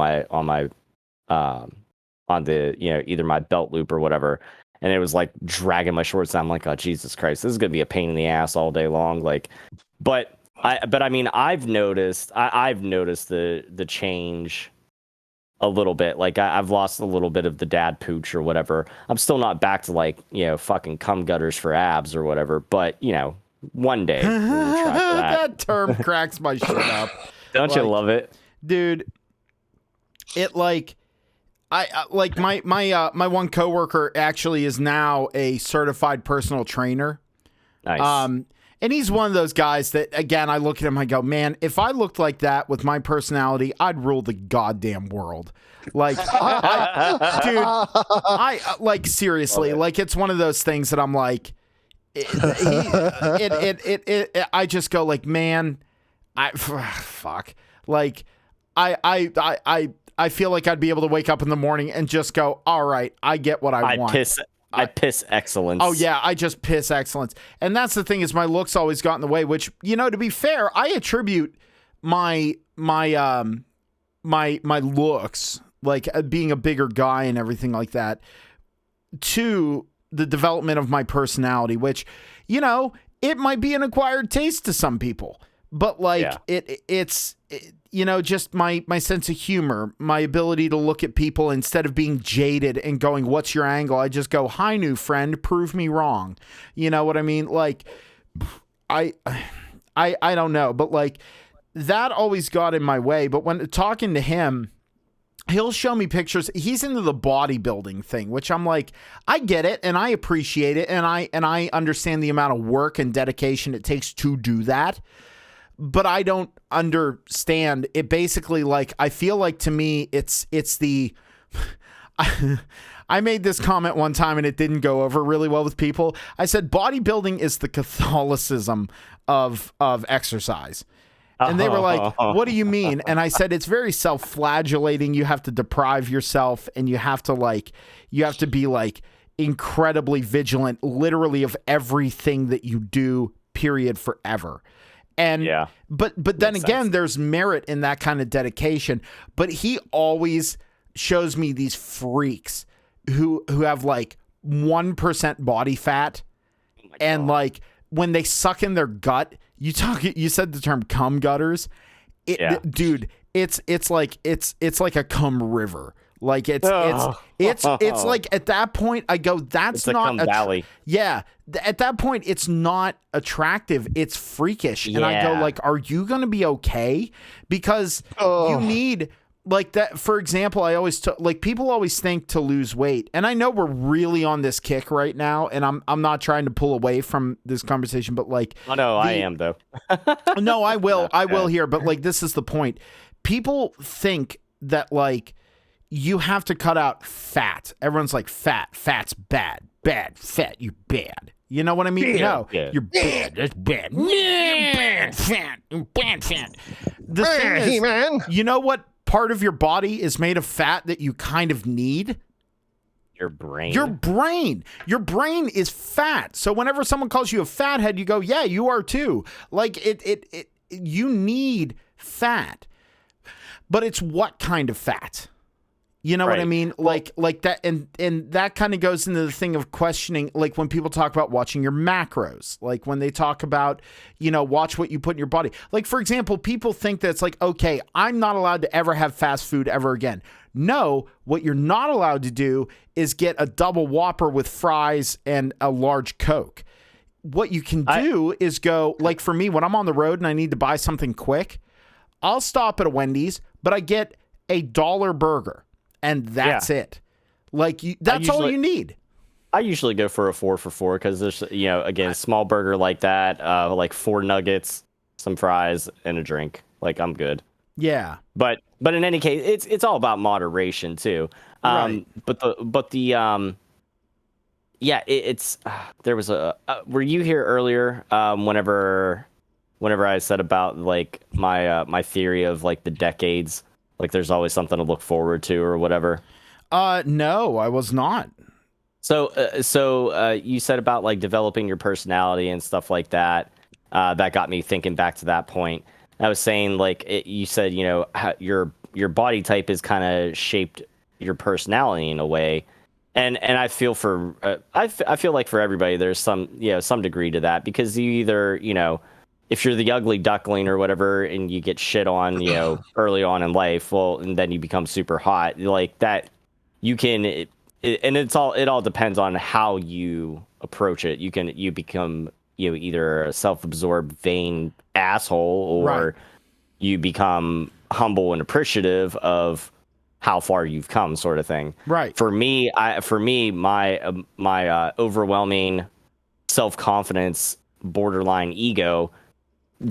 the either my belt loop or whatever, and it was like dragging my shorts down. I'm like, oh Jesus Christ, this is gonna be a pain in the ass all day long. Like, but I mean I've noticed the change a little bit. Like I've lost a little bit of the dad pooch or whatever. I'm still not back to like fucking cum gutters for abs or whatever, but one day we'll try for that. That term cracks my shit up. Don't you love it, dude? It like I like my one coworker actually is now a certified personal trainer. Nice. And he's one of those guys that, again, I look at him, I go, man, if I looked like that with my personality, I'd rule the goddamn world. Like, like seriously, like it's one of those things that I'm like, I just go like, man, fuck, like, I feel like I'd be able to wake up in the morning and just go, all right, I get what I want. I piss excellence. Oh yeah, I just piss excellence. And that's the thing, is my looks always got in the way, which, to be fair, I attribute my looks, like being a bigger guy and everything like that, to the development of my personality, which, it might be an acquired taste to some people, but like it's just my sense of humor, my ability to look at people instead of being jaded and going, what's your angle? I just go, hi, new friend, prove me wrong. You know what I mean? Like, I don't know, but like that always got in my way. But when talking to him, he'll show me pictures. He's into the bodybuilding thing, which I'm like, I get it and I appreciate it. And I understand the amount of work and dedication it takes to do that. But I don't understand it. Basically, like, I feel like to me, it's the, I made this comment one time and it didn't go over really well with people. I said, bodybuilding is the Catholicism of exercise. And they were like, what do you mean? And I said, it's very self-flagellating. You have to deprive yourself, and you have to be like incredibly vigilant, literally, of everything that you do, period, forever. And but then again, there's merit in that kind of dedication. But he always shows me these freaks who have like 1% body fat, and like when they suck in their gut, you said the term cum gutters. Dude, it's like a cum river. Like it's like at that point I go, that's not valley. Yeah, at that point it's not attractive, it's freakish. And I go like, are you going to be okay? Because you need like that. For example, I always like people always think to lose weight, and I know we're really on this kick right now, and I'm not trying to pull away from this conversation, but like, oh no, I am though. No, I will here, but like this is the point. People think that like you have to cut out fat. Everyone's like, fat's bad, fat, you bad. You know what I mean? No, you're bad. That's bad. Bad fat. The thing is, man, you know what part of your body is made of fat that you kind of need? Your brain. Your brain is fat. So whenever someone calls you a fathead, you go, yeah, you are too. Like you need fat. But it's what kind of fat? You know what I mean? Like that, and that kind of goes into the thing of questioning, like when people talk about watching your macros, like when they talk about, watch what you put in your body. Like, for example, people think that it's like, okay, I'm not allowed to ever have fast food ever again. No, what you're not allowed to do is get a double Whopper with fries and a large Coke. What you can do is go, like for me, when I'm on the road and I need to buy something quick, I'll stop at a Wendy's, but I get a $1 burger. And that's it. Like that's all you need. I usually go for a 4 for $4 because there's, again, small burger like that, like 4 nuggets, some fries, and a drink. Like I'm good. Yeah. But in any case, it's all about moderation too. Right. It's there was were you here earlier? Whenever I said about like my theory of like the decades. Like there's always something to look forward to or whatever. No, I was not. So you said about like developing your personality and stuff like that. That got me thinking back to that point. I was saying like you said, how your body type is kind of shaped your personality in a way. And I feel I feel like for everybody there's some degree to that, because you either, if you're the ugly duckling or whatever and you get shit on, early on in life, well, and then you become super hot like that, you can, and it all depends on how you approach it. You become, either a self-absorbed, vain asshole, or you become humble and appreciative of how far you've come, sort of thing. Right. For me, my overwhelming self-confidence, borderline ego,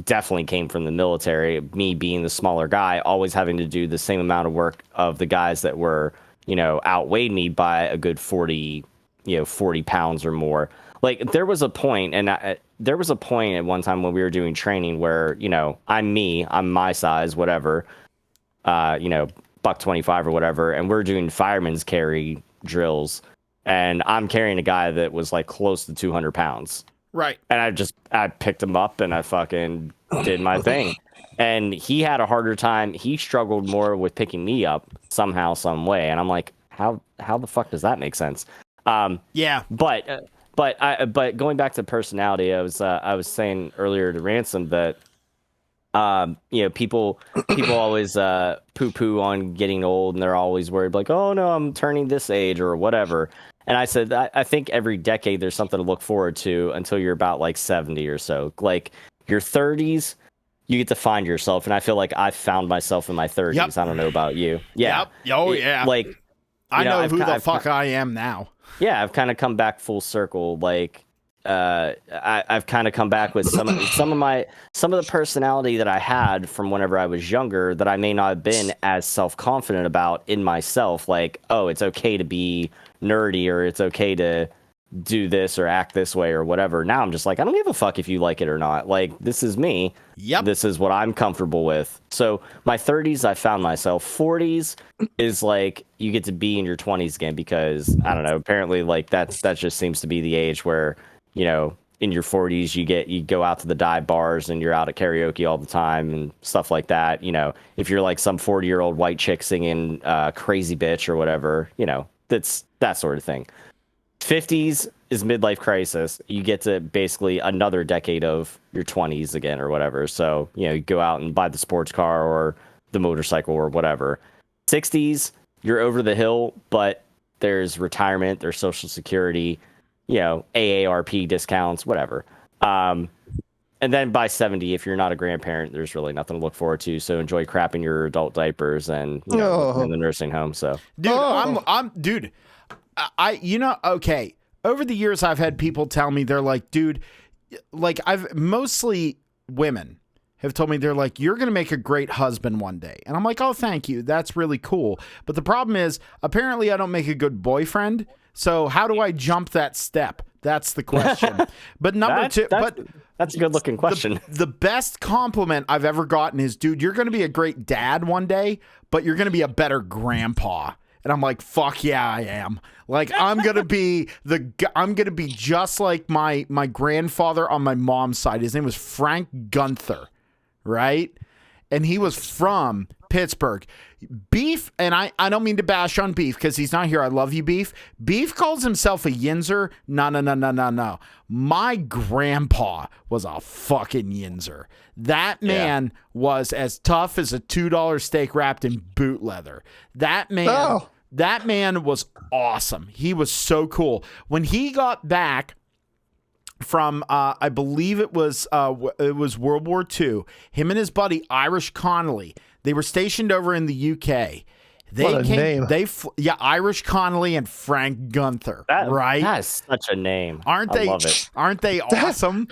definitely came from the military. Me being the smaller guy, always having to do the same amount of work of the guys that were, outweighed me by a good 40 pounds or more. Like there was a point, there was a point at one time when we were doing training where, I'm my size, whatever, $125 or whatever, and we're doing fireman's carry drills, and I'm carrying a guy that was like close to 200 pounds. Right. And I picked him up and I fucking did my thing. And he had a harder time. He struggled more with picking me up somehow, some way. And I'm like, how the fuck does that make sense? Yeah. But going back to personality, I was saying earlier to Ransom that, people always poo-poo on getting old, and they're always worried like, oh no, I'm turning this age or whatever. And I said, I think every decade there's something to look forward to until you're about like 70 or so. Like your 30s, you get to find yourself. And I feel like I found myself in my 30s. Yep. I don't know about you. Yeah. Yep. Oh, yeah. Like, I know who the fuck I am now. Yeah, I've kind of come back full circle. Like, I've kind of come back with some of the personality that I had from whenever I was younger that I may not have been as self-confident about in myself. Like, oh, it's okay to be nerdy, or it's okay to do this or act this way or whatever. Now I'm just like, I don't give a fuck if you like it or not. Like, this is me. Yep. This is what I'm comfortable with. So my 30s, I found myself. 40s is like you get to be in your 20s again because I don't know. Apparently, like that just seems to be the age where, you know, in your 40s you go out to the dive bars and you're out at karaoke all the time and stuff like that. You know, if you're like some 40-year-old white chick singing Crazy Bitch or whatever, you know, that's that sort of thing. 50s is midlife crisis. You get to basically another decade of your 20s again or whatever. So, you know, you go out and buy the sports car or the motorcycle or whatever. 60s, you're over the hill, but there's retirement, there's Social Security, you know, AARP discounts, whatever. And then by 70, if you're not a grandparent, there's really nothing to look forward to. So enjoy crapping your adult diapers and, you know, in the nursing home. So, dude, okay. Over the years, I've had people tell me, they're like, dude, like mostly women have told me, they're like, you're going to make a great husband one day. And I'm like, oh, thank you. That's really cool. But the problem is, apparently I don't make a good boyfriend. So how do I jump that step? That's the question. But that's a good looking question. The best compliment I've ever gotten is, dude, you're going to be a great dad one day, but you're going to be a better grandpa. And I'm like, fuck yeah, I am. Like, I'm gonna be just like my grandfather on my mom's side. His name was Frank Gunther, right? And he was from Pittsburgh. Beef, and I don't mean to bash on Beef because he's not here. I love you, Beef. Beef calls himself a yinzer. No. My grandpa was a fucking yinzer. That man was as tough as a $2 steak wrapped in boot leather. That man was awesome. He was so cool. When he got back from, I believe it was World War II, him and his buddy Irish Connolly, they were stationed over in the UK. Name. Irish Connolly and Frank Gunther, right? That's such a name. Aren't they? Love it. Aren't they awesome?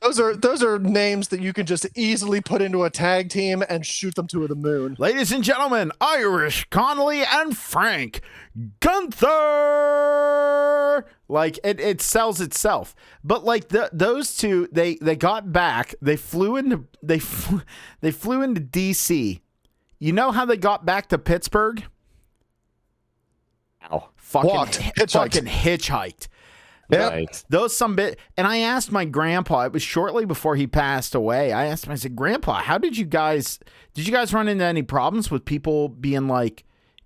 Those are names that you can just easily put into a tag team and shoot them to the moon. Ladies and gentlemen, Irish Connolly and Frank Gunther. Like it sells itself. But like those two, they got back. They flew into DC. You know how they got back to Pittsburgh? Ow. Fucking hitchhiked. Yeah. Right. And I asked my grandpa, it was shortly before he passed away. I asked him, I said, Grandpa, did you guys run into any problems with people being like,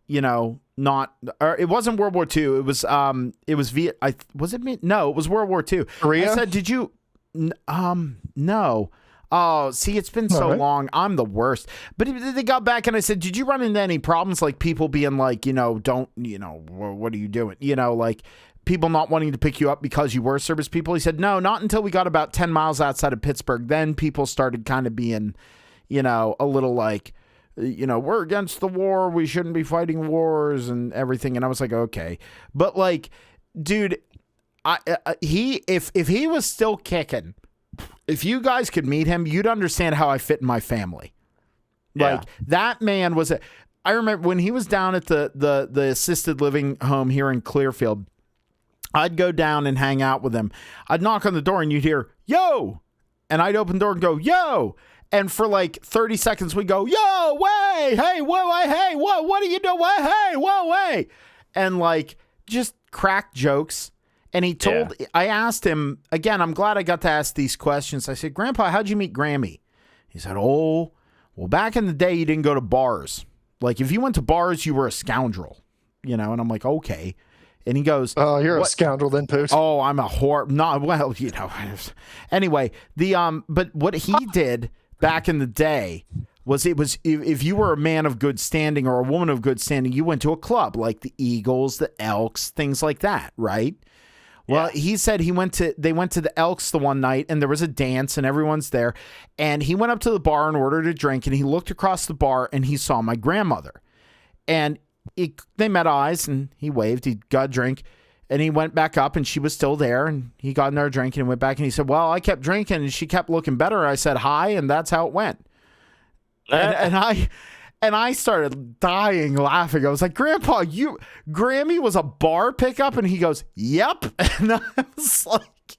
you know, not, or it wasn't World War II. It was was it me? No, it was World War II. Korea? I said, did you, no. Oh, see, it's been so long. I'm the worst. But they got back and I said, did you run into any problems like people being like, you know, don't, you know, what are you doing? You know, like people not wanting to pick you up because you were service people? He said, no, not until we got about 10 miles outside of Pittsburgh. Then people started kind of being, you know, a little like, you know, we're against the war. We shouldn't be fighting wars and everything. And I was like, okay. But like, dude, if he was still kicking, if you guys could meet him, you'd understand how I fit in my family. Like that man was I remember when he was down at the assisted living home here in Clearfield, I'd go down and hang out with him. I'd knock on the door and you'd hear, yo, and I'd open the door and go, yo. And for like 30 seconds, we go, yo, way, hey, whoa, hey, what are you doing? Hey, whoa, way. And like just crack jokes. And I asked him, again, I'm glad I got to ask these questions. I said, Grandpa, how'd you meet Grammy? He said, oh, well, back in the day, you didn't go to bars. Like, if you went to bars, you were a scoundrel, you know? And I'm like, okay. And he goes, oh, you're a scoundrel then, Poot. Oh, I'm a whore. No, well, you know. Anyway, but what he did back in the day was if you were a man of good standing or a woman of good standing, you went to a club like the Eagles, the Elks, things like that, right? Well, he said they went to the Elks the one night and there was a dance and everyone's there. And he went up to the bar and ordered a drink and he looked across the bar and he saw my grandmother. And they met eyes and he waved, he got a drink and he went back up and she was still there and he got another drink and went back and he said, well, I kept drinking and she kept looking better. I said hi and that's how it went. And And I started dying laughing. I was like, Grandpa, Grammy was a bar pickup? And he goes, yep. And I was like,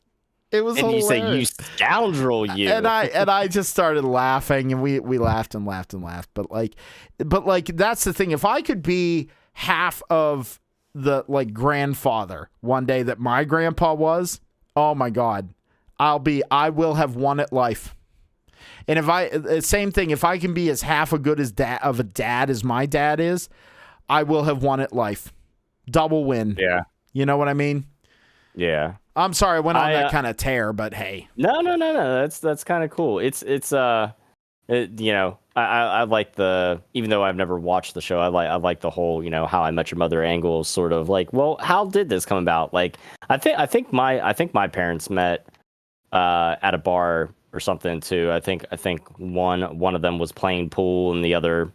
it was hilarious. And you say, you scoundrel, you. And I just started laughing, and we laughed and laughed and laughed. But like that's the thing. If I could be half of the like grandfather one day that my grandpa was, oh my God, I will have won at life. And same thing, if I can be as half a good as of a dad as my dad is, I will have won at life. Double win. Yeah. You know what I mean? Yeah. I'm sorry I went on that kind of tear, but hey. No. That's kind of cool. I like even though I've never watched the show, I like the whole, How I Met Your Mother angle, sort of like, well, how did this come about? Like, I think my parents met at a bar or something too. I think one of them was playing pool and the other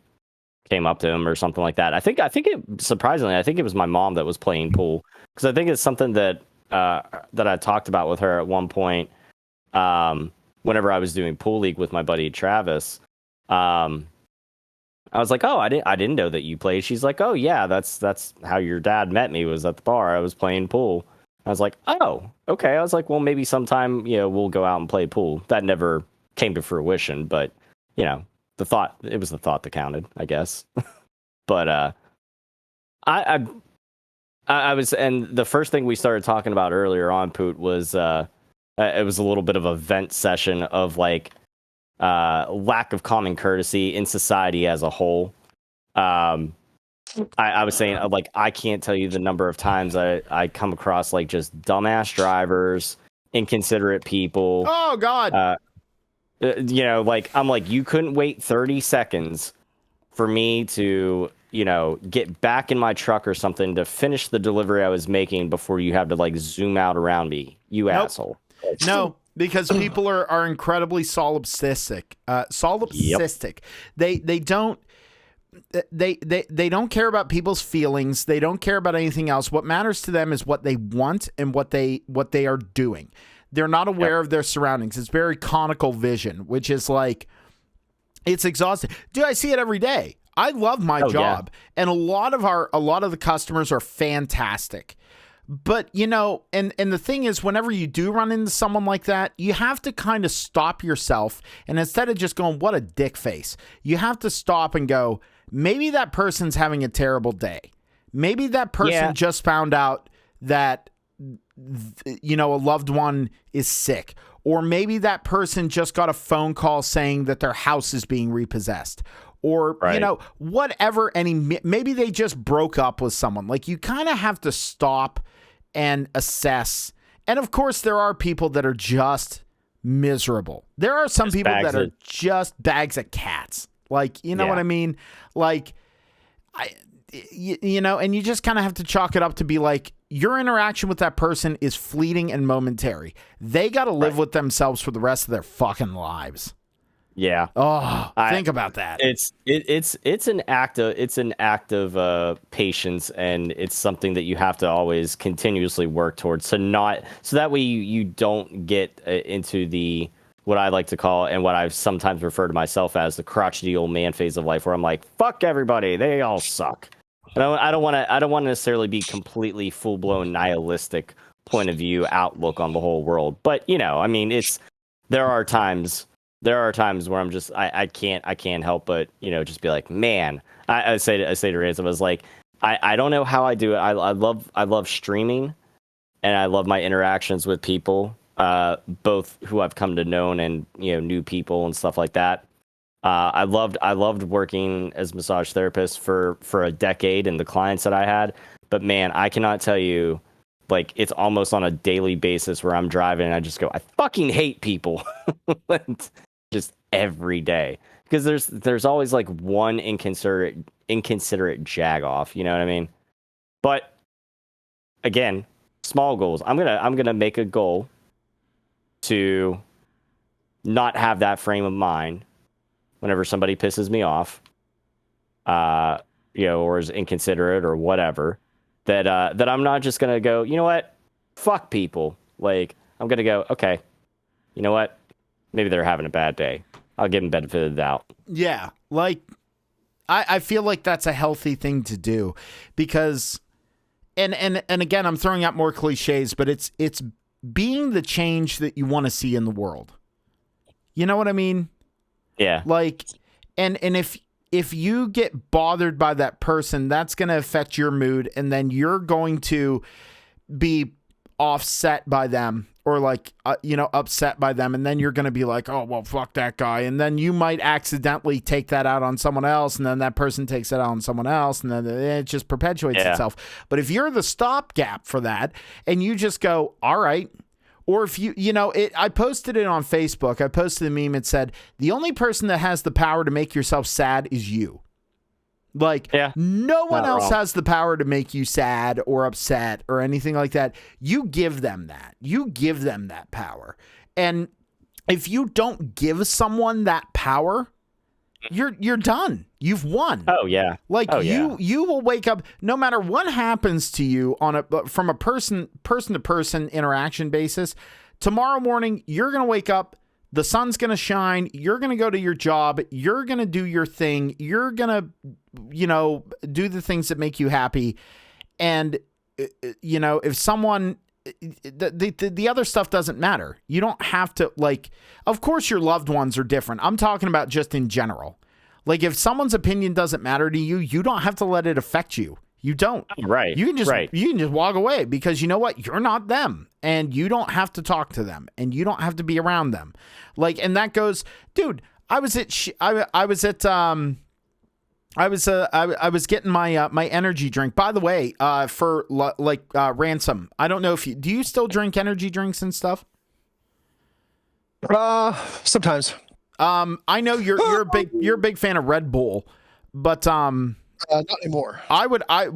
came up to him or something like that. I think it was my mom that was playing pool, because I think it's something that I talked about with her at one point. Whenever I was doing pool league with my buddy Travis, I was like, "Oh, I didn't know that you played." She's like, "Oh yeah, that's how your dad met me, was at the bar. I was playing pool." I was like, "Oh, okay." I was like, "Well, maybe sometime, we'll go out and play pool." That never came to fruition, but it was the thought that counted, I guess. But I was, and the first thing we started talking about earlier on, Poot, was it was a little bit of a vent session of like lack of common courtesy in society as a whole. I was saying, like, I can't tell you the number of times I come across like just dumbass drivers, inconsiderate people. Oh God. Like, I'm like, you couldn't wait 30 seconds for me to, get back in my truck or something to finish the delivery I was making before you have to like zoom out around me, you asshole. No, because people are incredibly solipsistic. Solipsistic. Yep. They don't care about people's feelings. They don't care about anything else. What matters to them is what they want and what they are doing. They're not aware of their surroundings. It's very conical vision, which is like, it's exhausting. Dude, I see it every day. I love my job, and a lot of the customers are fantastic. But, and the thing is, whenever you do run into someone like that, you have to kind of stop yourself. And instead of just going, what a dick face, you have to stop and go, maybe that person's having a terrible day. Maybe that person just found out that, a loved one is sick. Or maybe that person just got a phone call saying that their house is being repossessed. Or, whatever. Maybe they just broke up with someone. Like, you kind of have to stop and assess. And of course, there are people that are just miserable. There are some people that are just bags of cats. Like, you know what I mean? Like, and you just kind of have to chalk it up to be like, your interaction with that person is fleeting and momentary. They got to live with themselves for the rest of their fucking lives. Yeah. Oh, think about that. It's an act of patience, and it's something that you have to always continuously work towards. So that way you don't get into the, what I like to call, and what I've sometimes referred to myself as, the crotchety old man phase of life, where I'm like, fuck everybody, they all suck. And I don't want to necessarily be completely full blown nihilistic point of view outlook on the whole world, but there are times where I'm just, I can't help but, just be like, man, I say to Ransom, I was like, I don't know how I do it. I love streaming, and I love my interactions with people, both who I've come to know and, new people and stuff like that. I loved working as a massage therapist for a decade, and the clients that I had, but man, I cannot tell you, like, it's almost on a daily basis where I'm driving and I just go, I fucking hate people. Just every day, because there's always like one inconsiderate jagoff, you know what I mean? But again, small goals. I'm gonna make a goal to not have that frame of mind whenever somebody pisses me off, or is inconsiderate or whatever. That I'm not just gonna go, you know what, fuck people. Like, I'm gonna go, okay, you know what, maybe they're having a bad day. I'll give them benefit of the doubt. Yeah, like, I feel like that's a healthy thing to do because, and again, I'm throwing out more cliches, but it's being the change that you want to see in the world. You know what I mean? Yeah. Like, and if you get bothered by that person, that's going to affect your mood, and then you're going to be offset by them or like, upset by them. And then you're going to be like, oh, well, fuck that guy. And then you might accidentally take that out on someone else. And then that person takes it out on someone else. And then it just perpetuates itself. But if you're the stopgap for that and you just go, all right. Or if I posted it on Facebook. I posted a meme. It said, the only person that has the power to make yourself sad is you. Like, no one else has the power to make you sad or upset or anything like that. You give them that. You give them that power. And if you don't give someone that power, you're done. You've won. Oh, yeah. Like, you will wake up, no matter what happens to you from a person-to-person interaction basis, tomorrow morning, you're going to wake up, the sun's going to shine, you're going to go to your job, you're going to do your thing, you're going to, do the things that make you happy. And, if someone, the other stuff doesn't matter. You don't have to, like, of course your loved ones are different. I'm talking about just in general. Like, if someone's opinion doesn't matter to you, you don't have to let it affect you. You don't. Right. You can just walk away because you know what? You're not them, and you don't have to talk to them, and you don't have to be around them. Like, and that goes, dude. I was getting my energy drink. By the way, for Ransom. I don't know if do you still drink energy drinks and stuff? Sometimes. I know you're a big fan of Red Bull, but not anymore. but I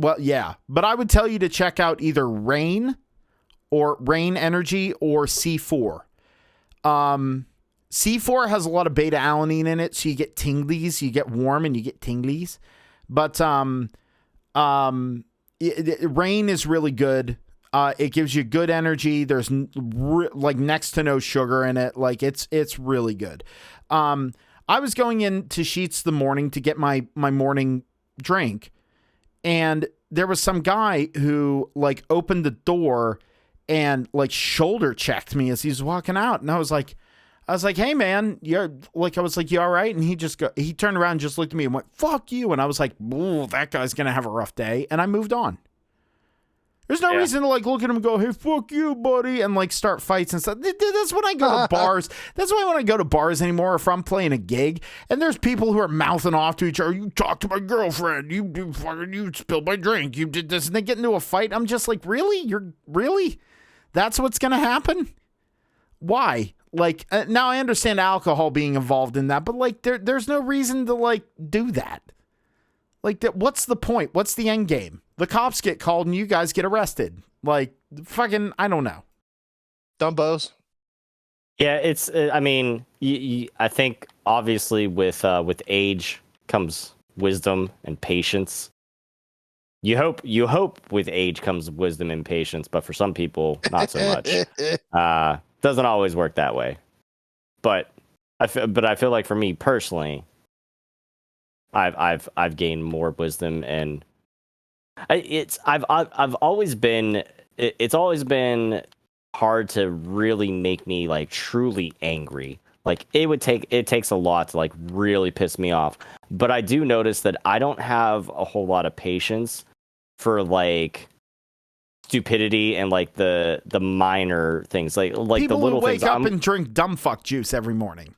would tell you to check out either Rain Energy or C4. C4 has a lot of beta alanine in it, so you get tinglies, you get warm and you get tinglies. But Rain is really good. It gives you good energy. There's like next to no sugar in it. Like it's really good. I was going into Sheetz the morning to get my morning drink, and there was some guy who like opened the door and like shoulder checked me as he was walking out, and I was like, hey man, you all right? And he turned around and just looked at me and went, fuck you. And I was like, that guy's gonna have a rough day, and I moved on. There's no reason to like look at him and go, hey, fuck you, buddy, and like start fights and stuff. That's when I go to bars. That's why when I go to bars anymore, if I'm playing a gig and there's people who are mouthing off to each other, you talked to my girlfriend, you spilled my drink, you did this, and they get into a fight. I'm just like, really? That's what's gonna happen? Why? Like, now I understand alcohol being involved in that, but like, there's no reason to like do that. Like, what's the point? What's the end game? The cops get called and you guys get arrested. Like, fucking, I don't know. Dumbos. Yeah, it's. I mean, I think obviously with age comes wisdom and patience. You hope with age comes wisdom and patience, but for some people, not so much. Doesn't always work that way. But I feel like for me personally, I've gained more wisdom, and it's always been hard to really make me like truly angry. Like it takes a lot to like really piss me off. But I do notice that I don't have a whole lot of patience for like stupidity and like the minor things, like people the little who wake things. Up and drink dumb fuck juice every morning.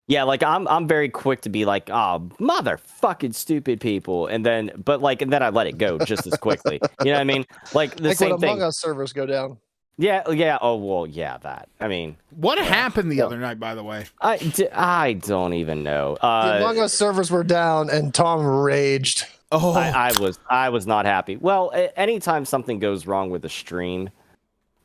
Yeah, like I'm very quick to be like, oh, motherfucking stupid people, and then I let it go just as quickly. You know what I mean? Like the same when thing. Among Us servers go down. Yeah. Oh well, yeah. That. I mean, what happened the other night, by the way? I don't even know. The Among Us servers were down, and Tom raged. Oh, I was not happy. Well, anytime something goes wrong with a stream,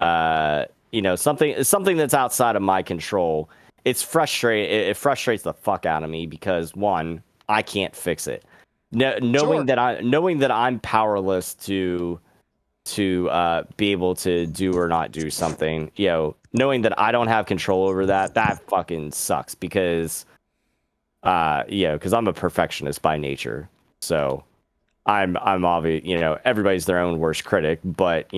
something that's outside of my control. It frustrates the fuck out of me because one, I can't fix it. Knowing that I'm powerless to be able to do or not do something, knowing that I don't have control over that fucking sucks because I'm a perfectionist by nature. So I'm obvious, everybody's their own worst critic, but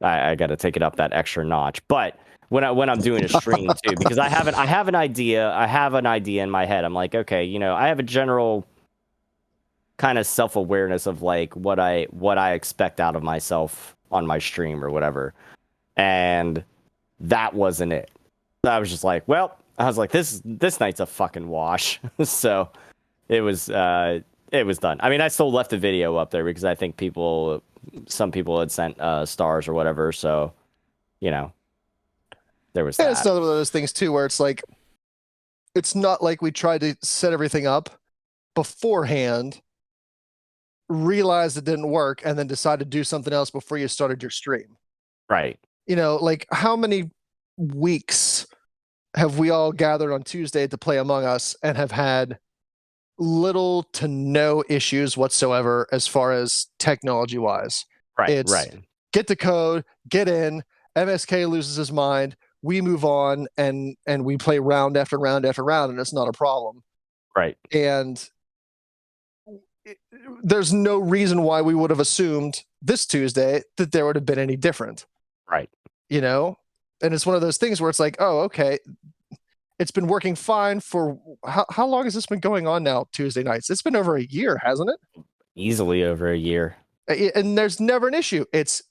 I got to take it up that extra notch. But when I'm doing a stream too, because I have an idea in my head. I'm like, okay, I have a general kind of self-awareness of like what I expect out of myself on my stream or whatever. And that wasn't it. I was just like, well, this night's a fucking wash. So it was done. I mean, I still left the video up there because I think some people had sent stars or whatever. So, there was that. It's another one of those things too, where it's like, it's not like we tried to set everything up beforehand, realized it didn't work, and then decided to do something else before you started your stream. Right. Like how many weeks have we all gathered on Tuesday to play Among Us and have had little to no issues whatsoever as far as technology wise? Right. It's right. Get the code, get in, MSK loses his mind, we move on, and we play round after round after round, and it's not a problem. Right. And there's no reason why we would have assumed this Tuesday that there would have been any different. Right. And it's one of those things where it's like, oh, okay, it's been working fine for how long has this been going on now? Tuesday nights. It's been over a year, hasn't it? Easily over a year. And there's never an issue. It's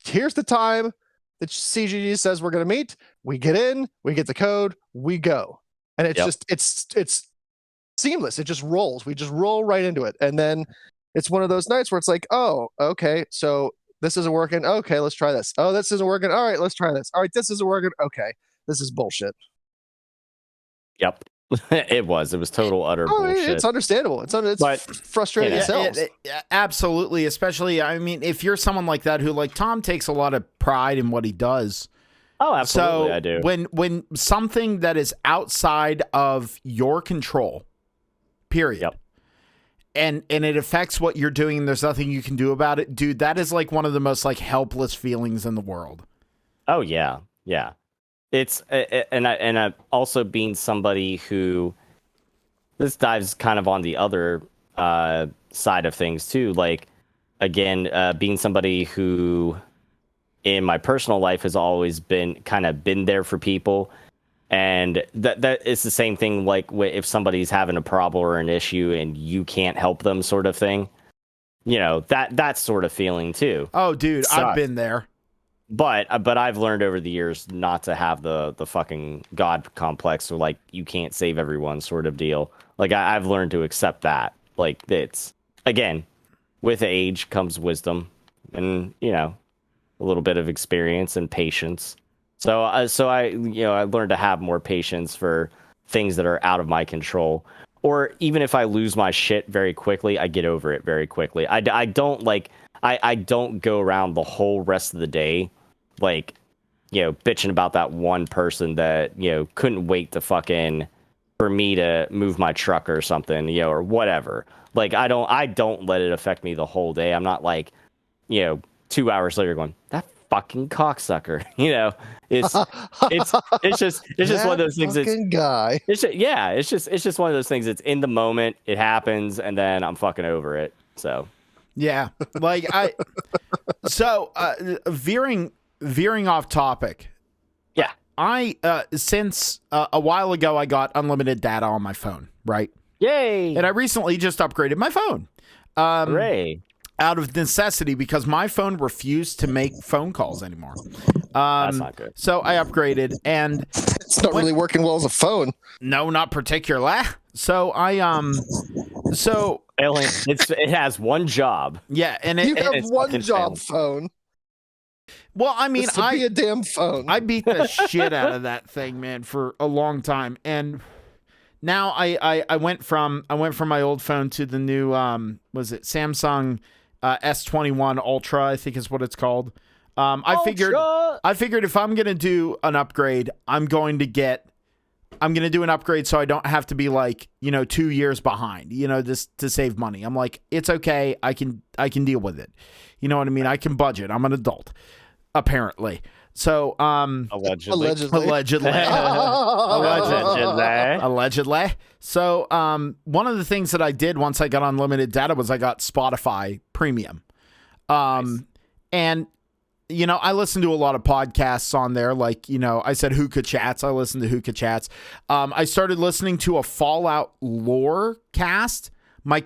here's the time that CGG says we're going to meet. We get in, we get the code, we go, and it's just it's seamless. It just rolls. We just roll right into it, and then it's one of those nights where it's like, oh, okay, so this isn't working. Okay, let's try this. Oh, this isn't working. All right, let's try this. All right, this isn't working. Okay, this is bullshit. Yep. It was total utter bullshit. It's understandable. It's frustrating itself. Absolutely. Especially, I mean, if you're someone like that who, like Tom, takes a lot of pride in what he does. Oh, absolutely, I do. When something that is outside of your control, period, yep. and it affects what you're doing, and there's nothing you can do about it, dude, that is like one of the most like helpless feelings in the world. Oh yeah, yeah. It's and I'm also being somebody who, this dives kind of on the other side of things too. Like, again, being somebody who in my personal life has always been there for people, and that is the same thing. Like if somebody's having a problem or an issue and you can't help them, sort of thing. That sort of feeling too. Oh, dude, sucks. I've been there. But I've learned over the years not to have the fucking God complex, or like you can't save everyone sort of deal. Like I've learned to accept that. Like it's, again, with age comes wisdom, and a little bit of experience and patience. So I learned to have more patience for things that are out of my control. Or even if I lose my shit very quickly, I get over it very quickly. I don't go around the whole rest of the day like, bitching about that one person that, couldn't wait to for me to move my truck or something, or whatever. Like, I don't let it affect me the whole day. I'm not like, 2 hours later going, that fucking cocksucker, it's just one of those things. Guy. It's just one of those things. It's in the moment, it happens, and then I'm fucking over it. So. Yeah, like veering off topic. Yeah, I since a while ago I got unlimited data on my phone, right? Yay! And I recently just upgraded my phone. Hooray! Out of necessity, because my phone refused to make phone calls anymore. That's not good. So I upgraded, and it's not really working well as a phone. No, not particularly. So it has one job. Yeah, and you have one job, phone. Well, I mean, be a damn phone. I beat the shit out of that thing, man, for a long time, and now I went from my old phone to the new was it Samsung S21 Ultra, I think is what it's called. I figured if I'm gonna do an upgrade, I'm going to do an upgrade so I don't have to be like 2 years behind, just to save money. I'm like, it's okay, I can deal with it. You know what I mean? I can budget. I'm an adult, apparently. So, Allegedly. allegedly. So, one of the things that I did once I got unlimited data was I got Spotify Premium. Nice. And, you know, I listen to a lot of podcasts on there. Like, you know, I said Hookah Chats. I listened to Hookah Chats. I started listening to a Fallout lore cast. My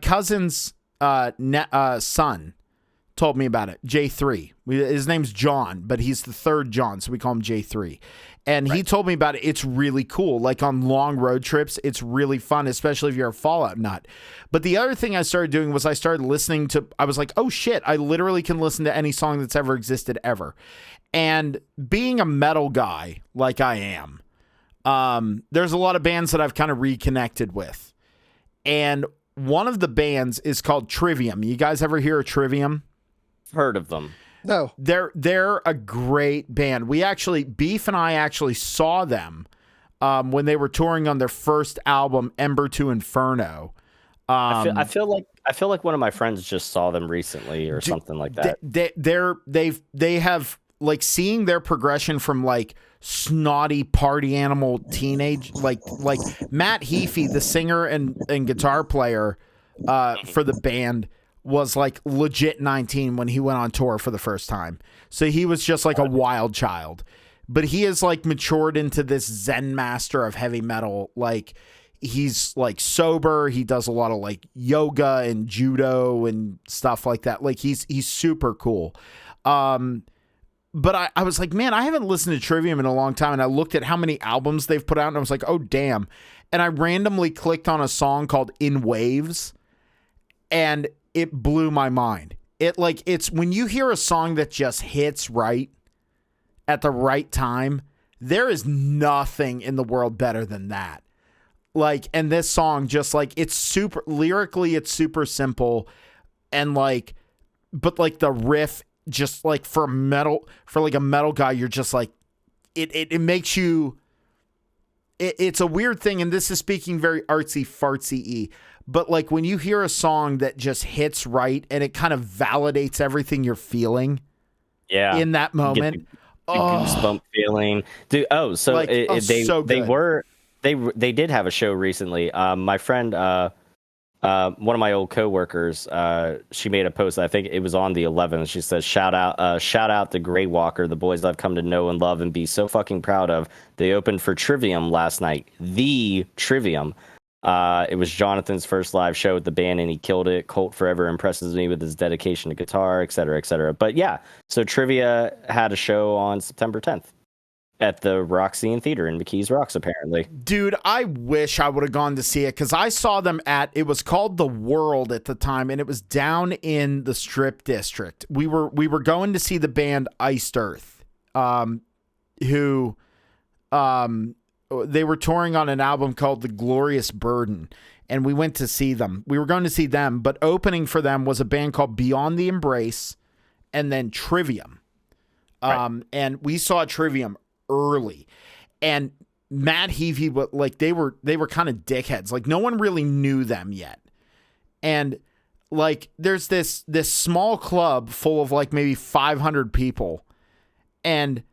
cousin's son told me about it. J3. His name's John, but he's the third John, so we call him J3. And he told me about it. It's really cool. Like on long road trips, it's really fun, especially if you're a Fallout nut. But the other thing I started doing was I started listening to, I was like, oh shit, I literally can listen to any song that's ever existed ever. And being a metal guy like I am, there's a lot of bands that I've kind of reconnected with. And one of the bands is called Trivium. You guys ever hear of Trivium? Heard of them. No. They're a great band. Beef and I actually saw them when they were touring on their first album, Ember to Inferno. I feel like one of my friends just saw them recently or something like that. They have like seeing their progression from like snotty party animal teenage like Matt Heafy, the singer and guitar player for the band, was like legit 19 when he went on tour for the first time. So he was just like a wild child. But he is like matured into this Zen master of heavy metal. Like he's like sober. He does a lot of like yoga and judo and stuff like that. Like he's super cool. But I was like, man, I haven't listened to Trivium in a long time. And I looked at how many albums they've put out and I was like, oh, damn. And I randomly clicked on a song called In Waves and it blew my mind. It's when you hear a song that just hits right at the right time, there is nothing in the world better than that. Like, and this song just like, it's super lyrically, it's super simple. And like, but like the riff just like for a metal guy, you're just like, it makes you, it's a weird thing. And this is speaking very artsy fartsy-y. But like when you hear a song that just hits right and it kind of validates everything you're feeling in that moment. Goosebump feeling. Dude, so like, they did have a show recently. My friend, one of my old coworkers, she made a post. I think it was on the 11th. She says, shout out to Grey Walker, the boys I've come to know and love and be so fucking proud of. They opened for Trivium last night. The Trivium. It was Jonathan's first live show with the band, and he killed it. Colt forever impresses me with his dedication to guitar, et cetera, et cetera. But yeah, so Trivia had a show on September 10th at the Roxy Theater in McKees Rocks, apparently. Dude, I wish I would have gone to see it because I saw them it was called The World at the time, and it was down in the Strip District. We were going to see the band Iced Earth, who they were touring on an album called The Glorious Burden, and we went to see them. We were going to see them, but opening for them was a band called Beyond the Embrace and then Trivium. Right. And we saw Trivium early. And Matt Heafy, but like they were kind of dickheads. Like no one really knew them yet. And like there's this small club full of like maybe 500 people. And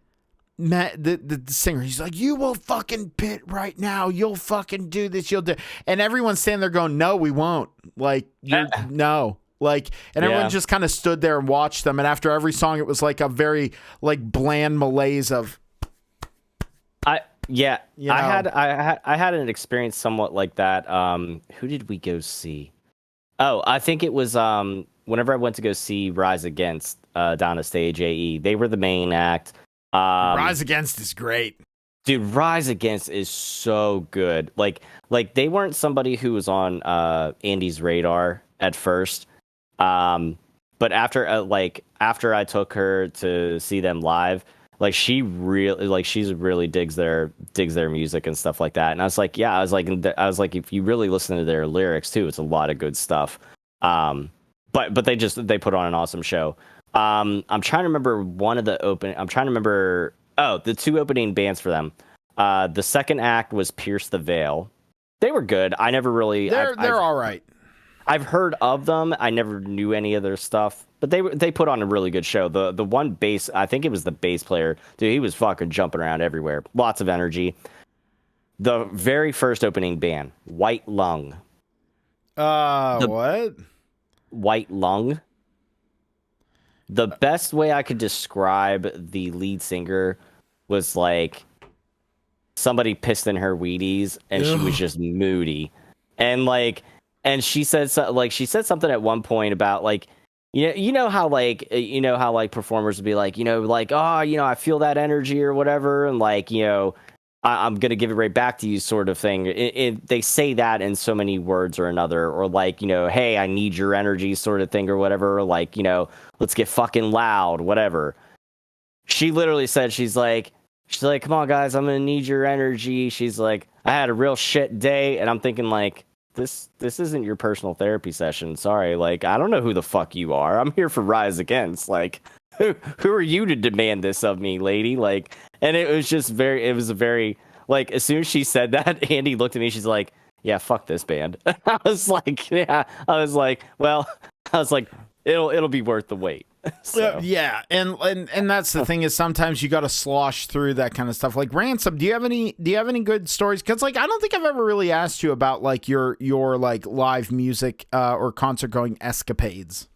Matt, the singer, he's like, you will fucking pit right now. You'll fucking do this. You'll do. And everyone's standing there going, no, we won't. Like, no. Like, and everyone just kind of stood there and watched them. And after every song, it was like a very like bland malaise of. I had an experience somewhat like that. Who did we go see? Oh, I think it was whenever I went to go see Rise Against down at Stage AE. They were the main act. Rise Against is great. Dude, Rise Against is so good. Like they weren't somebody who was on Andy's radar at first. But after I took her to see them live, like she really digs their music and stuff like that. And I was like, if you really listen to their lyrics too, it's a lot of good stuff. But they put on an awesome show. I'm trying to remember the two opening bands for them. The second act was Pierce the Veil. They were good. I never really. They're all right. I've heard of them. I never knew any of their stuff, but they put on a really good show. The one bass, I think it was the bass player, dude. He was fucking jumping around everywhere. Lots of energy. The very first opening band, White Lung. What? White Lung. The best way I could describe the lead singer was like somebody pissed in her Wheaties and she was just moody. And she said something at one point about like, you know how performers would be like, I feel that energy or whatever. And like, I'm going to give it right back to you sort of thing. They say that in so many words or another, or like, hey, I need your energy sort of thing or whatever. Or like, let's get fucking loud, whatever. She literally said, she's like, come on guys, I'm going to need your energy. She's like, I had a real shit day. And I'm thinking like, this isn't your personal therapy session. Sorry. Like, I don't know who the fuck you are. I'm here for Rise Against. Like, who are you to demand this of me, lady? Like, and it was a very, like, as soon as she said that, Andy looked at me, she's like, yeah, fuck this band. I was like, it'll be worth the wait. So. Yeah, and that's the thing is sometimes you got to slosh through that kind of stuff. Like Ransom, do you have any good stories? Because like I don't think I've ever really asked you about like your like live music or concert going escapades.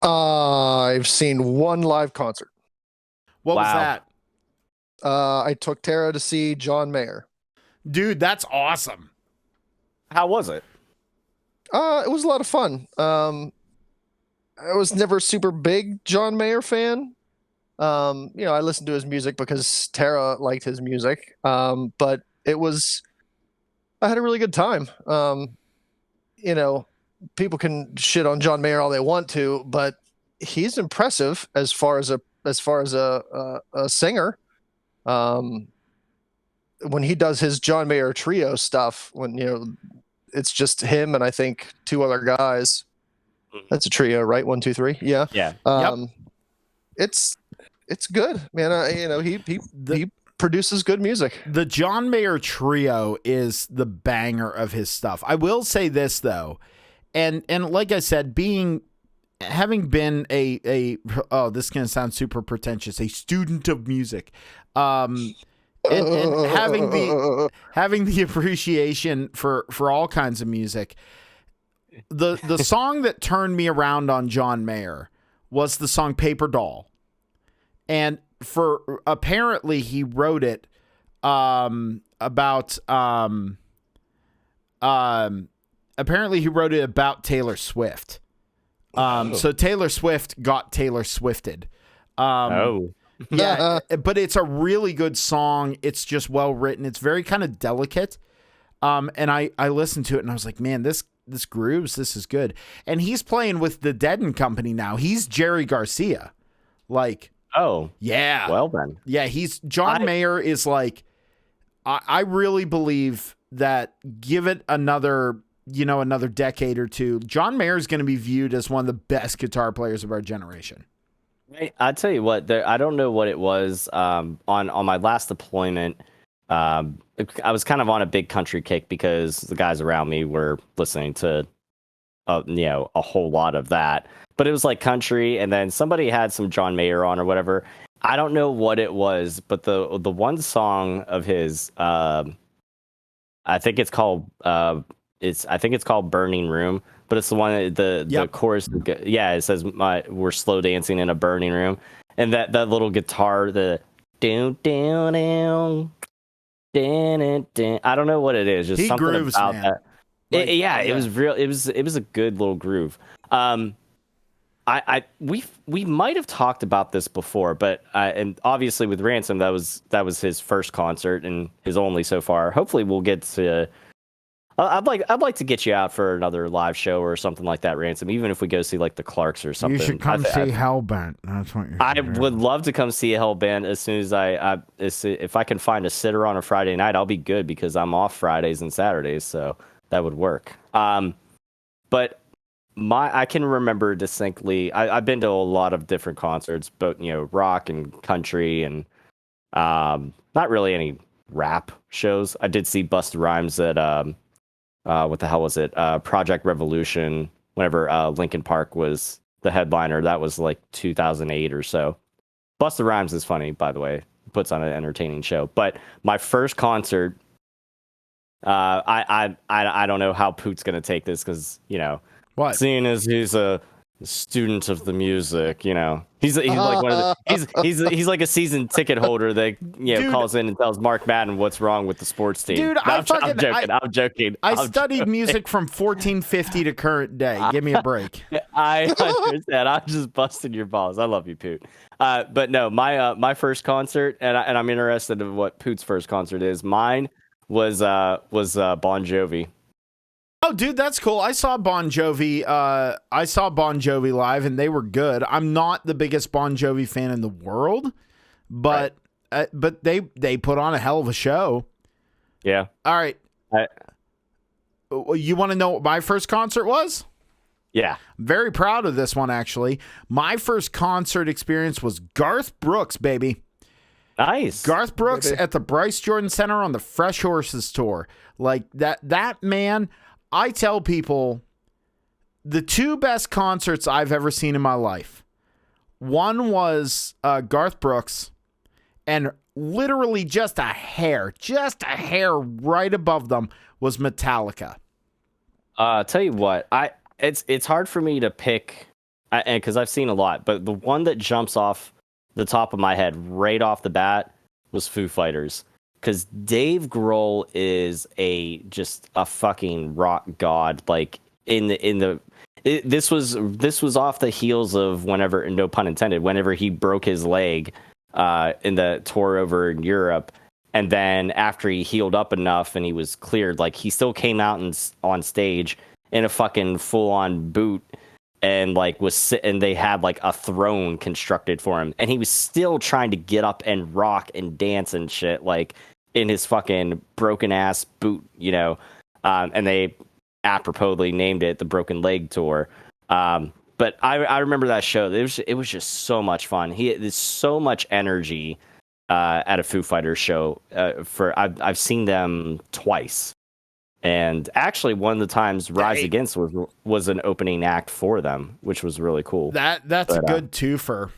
I've seen one live concert. What was that? I took Tara to see John Mayer. Dude, that's awesome. How was it? It was a lot of fun. I was never a super big John Mayer fan. I listened to his music because Tara liked his music. But I had a really good time. People can shit on John Mayer all they want to, but he's impressive as far as a singer. When he does his John Mayer trio stuff, when it's just him and I think two other guys. That's a trio, right? 1, 2, 3. Yeah. Yeah. Yep. It's good, man. He produces good music. The John Mayer trio is the banger of his stuff. I will say this though. And like I said, having been this is going to sound super pretentious, a student of music, and having the appreciation for all kinds of music, the song that turned me around on John Mayer was the song Paper Doll. And apparently he wrote it about Taylor Swift. So Taylor Swift got Taylor Swifted. Yeah, but it's a really good song. It's just well written. It's very kind of delicate. And I listened to it and I was like, man, this grooves. This is good. And he's playing with the Dead and Company now. He's Jerry Garcia. Like, oh yeah. Well then, yeah. John Mayer is like, I really believe that give it another decade or two, John Mayer is going to be viewed as one of the best guitar players of our generation. I'll tell you what, I don't know what it was on my last deployment. I was kind of on a big country kick because the guys around me were listening to, a whole lot of that. But it was like country, and then somebody had some John Mayer on or whatever. I don't know what it was, but the one song of his, I think it's called Burning Room, but it's the one the chorus. Yeah, it says we're slow dancing in a burning room, and that little guitar, the down down down. I don't know what it is. Just something grooves, about man. that. It was real. It was a good little groove. We might have talked about this before, but and obviously with Ransom, that was his first concert and his only so far. Hopefully, we'll get to. I'd like to get you out for another live show or something like that, Ransom. Even if we go see like the Clarks or something. You should come see Hellbent. That's what I would love to come see Hellbent as soon as if I can find a sitter on a Friday night, I'll be good because I'm off Fridays and Saturdays, so that would work. But I can remember distinctly. I've been to a lot of different concerts, both rock and country, and not really any rap shows. I did see Busta Rhymes at what the hell was it? Project Revolution. Whenever Linkin Park was the headliner, that was like 2008 or so. Busta Rhymes is funny, by the way. Puts on an entertaining show. But my first concert, I don't know how Poot's gonna take this because what? Seeing as he's a student of the music, he's like one of the he's like a season ticket holder that calls in and tells Mark Madden what's wrong with the sports team. Dude, I'm joking. I studied music from 1450 to current day. Give me a break. I understand. I'm just busting your balls. I love you, Poot. But no, my first concert, and I'm interested in what Poot's first concert is. Mine was Bon Jovi. Oh, dude, that's cool. I saw Bon Jovi live, and they were good. I'm not the biggest Bon Jovi fan in the world, but they put on a hell of a show. Yeah. All right. You want to know what my first concert was? Yeah. I'm very proud of this one, actually. My first concert experience was Garth Brooks, baby. Nice. Garth Brooks at the Bryce Jordan Center on the Fresh Horses tour. Like that man, I tell people the two best concerts I've ever seen in my life. One was Garth Brooks, and literally just a hair right above them was Metallica. Tell you what, it's hard for me to pick, because I've seen a lot, but the one that jumps off the top of my head right off the bat was Foo Fighters, because Dave Grohl is just a fucking rock god. Like this was off the heels of whenever, no pun intended, whenever he broke his leg in the tour over in Europe. And then after he healed up enough and he was cleared, like he still came out on stage in a fucking full on boot and and they had like a throne constructed for him. And he was still trying to get up and rock and dance and shit, like in his fucking broken ass boot, and they aproposly named it the Broken Leg Tour. But I remember that show. It was just so much fun. There's so much energy at a Foo Fighters show. I've seen them twice, and actually one of the times Rise Against was an opening act for them, which was really cool. That's a good twofer.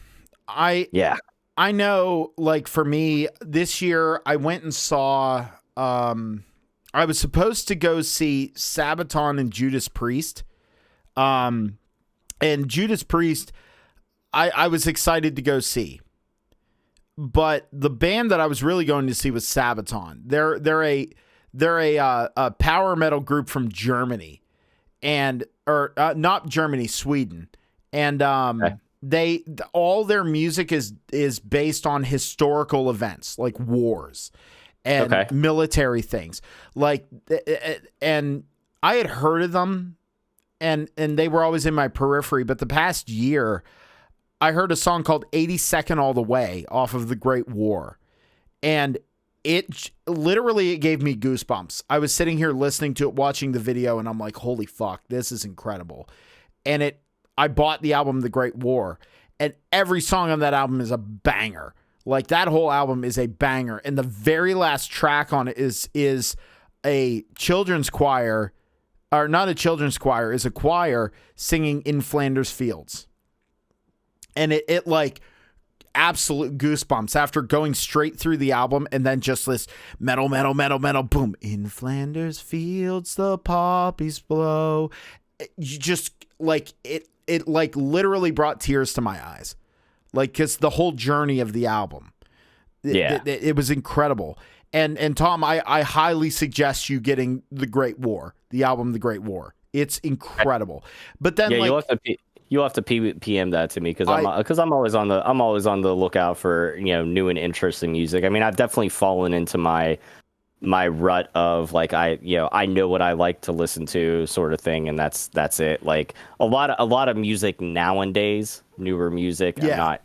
I know, like for me this year, I went and saw. I was supposed to go see Sabaton and Judas Priest. And Judas Priest, I was excited to go see. But the band that I was really going to see was Sabaton. They're a power metal group from Germany, not Germany, Sweden. And all their music is based on historical events like wars and military things. And I had heard of them, and they were always in my periphery. But the past year, I heard a song called 82nd All the Way off of The Great War. And it gave me goosebumps. I was sitting here listening to it, watching the video, and I'm like, holy fuck, this is incredible. And I bought the album The Great War, and every song on that album is a banger. Like, that whole album is a banger. And the very last track on it is a children's choir, or not a children's choir, is a choir singing In Flanders Fields. And it like absolute goosebumps after going straight through the album, and then just this metal, boom. In Flanders Fields, the poppies blow. You just like it like literally brought tears to my eyes. Like, cause the whole journey of the album, it was incredible. And Tom, I highly suggest you getting The Great War, the album The Great War. It's incredible. But then you'll have to PM that to me, because I'm always on the lookout for new and interesting music. I mean, I've definitely fallen into my rut of like I know what I like to listen to, sort of thing, and that's it. Like a lot of music nowadays, newer music, I'm not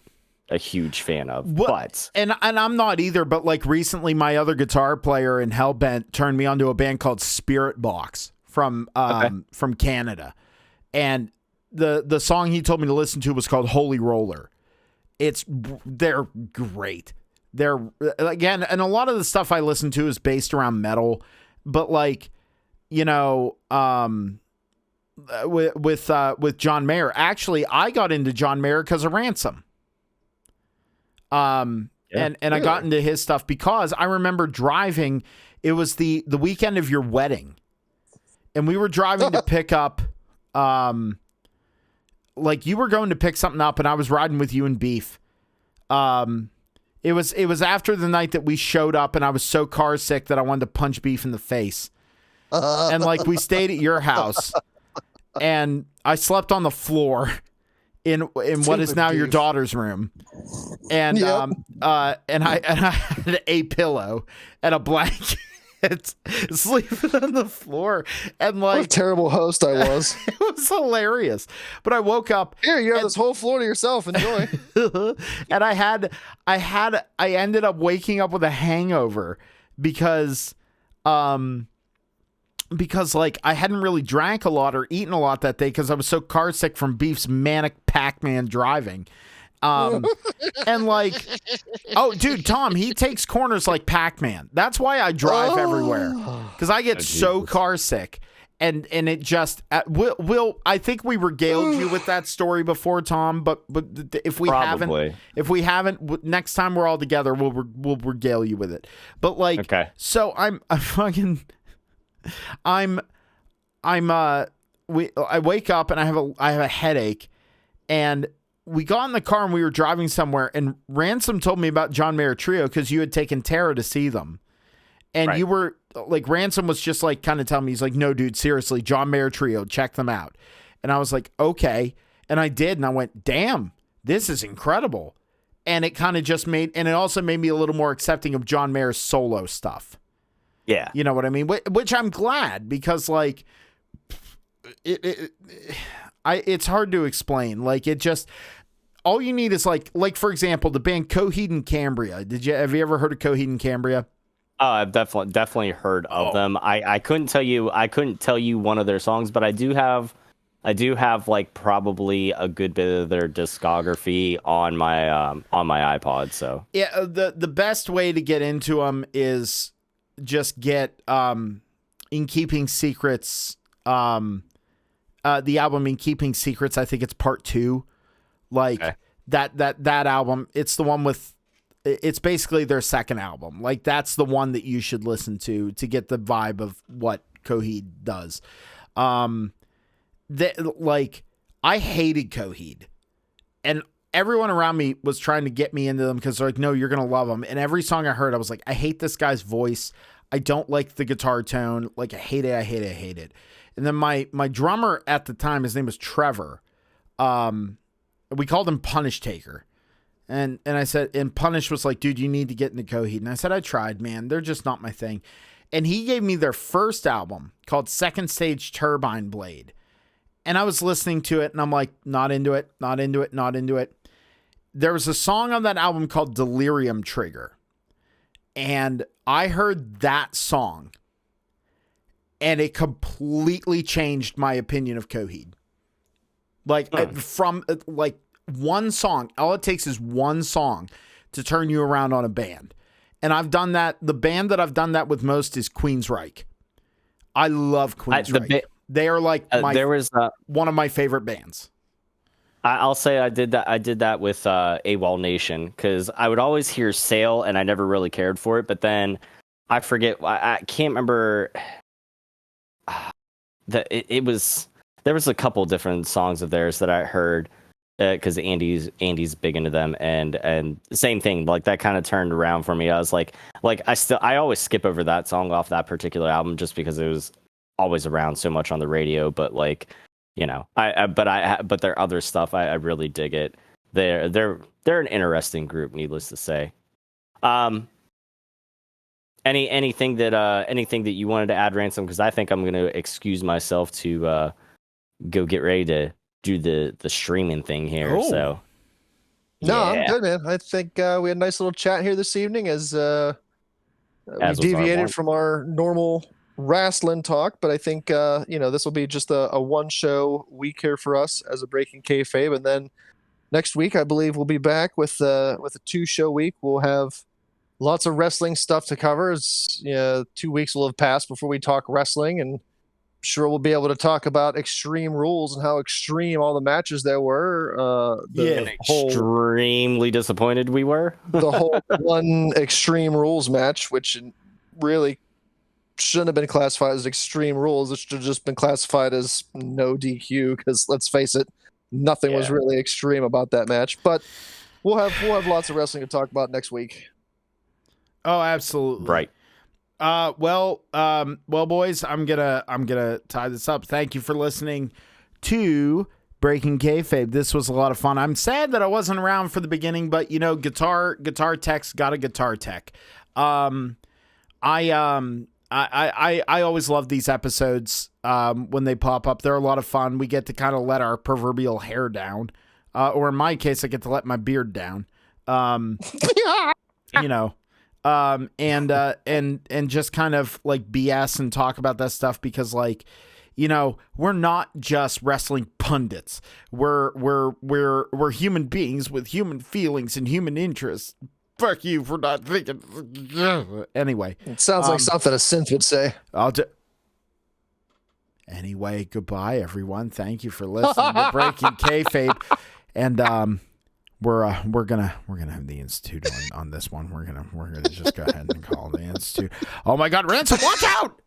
a huge fan of. But I'm not either. But like recently, my other guitar player in Hellbent turned me onto a band called Spirit Box from Canada, and the song he told me to listen to was called Holy Roller. They're great. They're, again, and a lot of the stuff I listen to is based around metal, but like you know, with John Mayer. Actually, I got into John Mayer because of Ransom. And I got into his stuff because I remember driving. It was the weekend of your wedding, and we were driving to pick up. Like you were going to pick something up, and I was riding with you and Beef. It was after the night that we showed up, and I was so car sick that I wanted to punch Beef in the face. And like we stayed at your house, and I slept on the floor in what is now your daughter's room, and I had a pillow and a blanket. Sleeping on the floor, and like what a terrible host I was. It was hilarious. But I woke up. Here, you have this whole floor to yourself. Enjoy. And I ended up waking up with a hangover because like I hadn't really drank a lot or eaten a lot that day because I was so car sick from Beef's manic Pac-Man driving. And like, oh, dude, Tom, he takes corners like Pac-Man. That's why I drive everywhere, because I get so car sick. And it just will. I think we regaled you with that story before, Tom. But if we haven't, next time we're all together, we'll regale you with it. But like, okay. So I wake up and I have a headache, and we got in the car and we were driving somewhere, and Ransom told me about John Mayer Trio because you had taken Tara to see them. And you were like, Ransom was just like kind of telling me, he's like, no, dude, seriously, John Mayer Trio, check them out. And I was like, okay. And I did. And I went, damn, this is incredible. And it kind of just and it also made me a little more accepting of John Mayer's solo stuff. Yeah. You know what I mean? Which I'm glad, because like it's hard to explain. Like it just, all you need is like for example, the band Coheed and Cambria. Have you ever heard of Coheed and Cambria? Oh, I've definitely heard of them. I couldn't tell you one of their songs, but I do have like probably a good bit of their discography on my iPod. So yeah, the best way to get into them is just get In Keeping Secrets, the album In Keeping Secrets. I think it's part 2. Like that album. It's the one with. It's basically their second album. Like that's the one that you should listen to get the vibe of what Coheed does. Like I hated Coheed, and everyone around me was trying to get me into them because they're like, no, you're gonna love them. And every song I heard, I was like, I hate this guy's voice. I don't like the guitar tone. Like I hate it. And then my drummer at the time, his name was Trevor. We called him Punish Taker. And I said, and Punish was like, dude, you need to get into Coheed. And I said, I tried, man. They're just not my thing. And he gave me their first album called Second Stage Turbine Blade. And I was listening to it, and I'm like, not into it. There was a song on that album called Delirium Trigger. And I heard that song, and it completely changed my opinion of Coheed. Like, from, like, one song. All it takes is one song to turn you around on a band. And I've done that. The band that I've done that with most is Queensryche. I love Queensryche. They are like one of my favorite bands. I'll say I did that with AWOL Nation, because I would always hear Sail and I never really cared for it. But then I forget. I can't remember. There was a couple different songs of theirs that I heard. Because Andy's big into them, and same thing, like that kind of turned around for me. I was like I always skip over that song off that particular album just because it was always around so much on the radio. But like, you know, but their other stuff, I really dig it. They're an interesting group, needless to say. Anything that you wanted to add, Ransom? Because I think I'm going to excuse myself to go get ready to do the streaming thing here. Oh. So no, I'm good, man. I think we had a nice little chat here this evening as we deviated from our normal wrestling talk, but I think this will be just a one show week here for us as a Breaking Kayfabe, and then next week I believe we'll be back with a 2-show week. We'll have lots of wrestling stuff to cover. 2 weeks will have passed before we talk wrestling, and sure we'll be able to talk about Extreme Rules and how extreme all the matches there were. Extremely disappointed we were. The whole one Extreme Rules match, which really shouldn't have been classified as Extreme Rules. It should have just been classified as no DQ, because let's face it, nothing was really extreme about that match. But we'll have lots of wrestling to talk about next week. Oh, absolutely. Right. Well, boys, I'm gonna tie this up. Thank you for listening to Breaking Kayfabe. This was a lot of fun. I'm sad that I wasn't around for the beginning, but guitar tech's got a guitar tech. I always love these episodes when they pop up. They're a lot of fun. We get to kind of let our proverbial hair down, or in my case, I get to let my beard down. And just kind of like BS and talk about that stuff, because we're not just wrestling pundits. We're human beings with human feelings and human interests. Fuck you for not thinking. Anyway, it sounds like something a synth would say. Anyway, goodbye, everyone. Thank you for listening to Breaking Kayfabe, and we're gonna have the Institute on this one. We're gonna just go ahead and call the Institute. Oh my God, Ransom, watch out!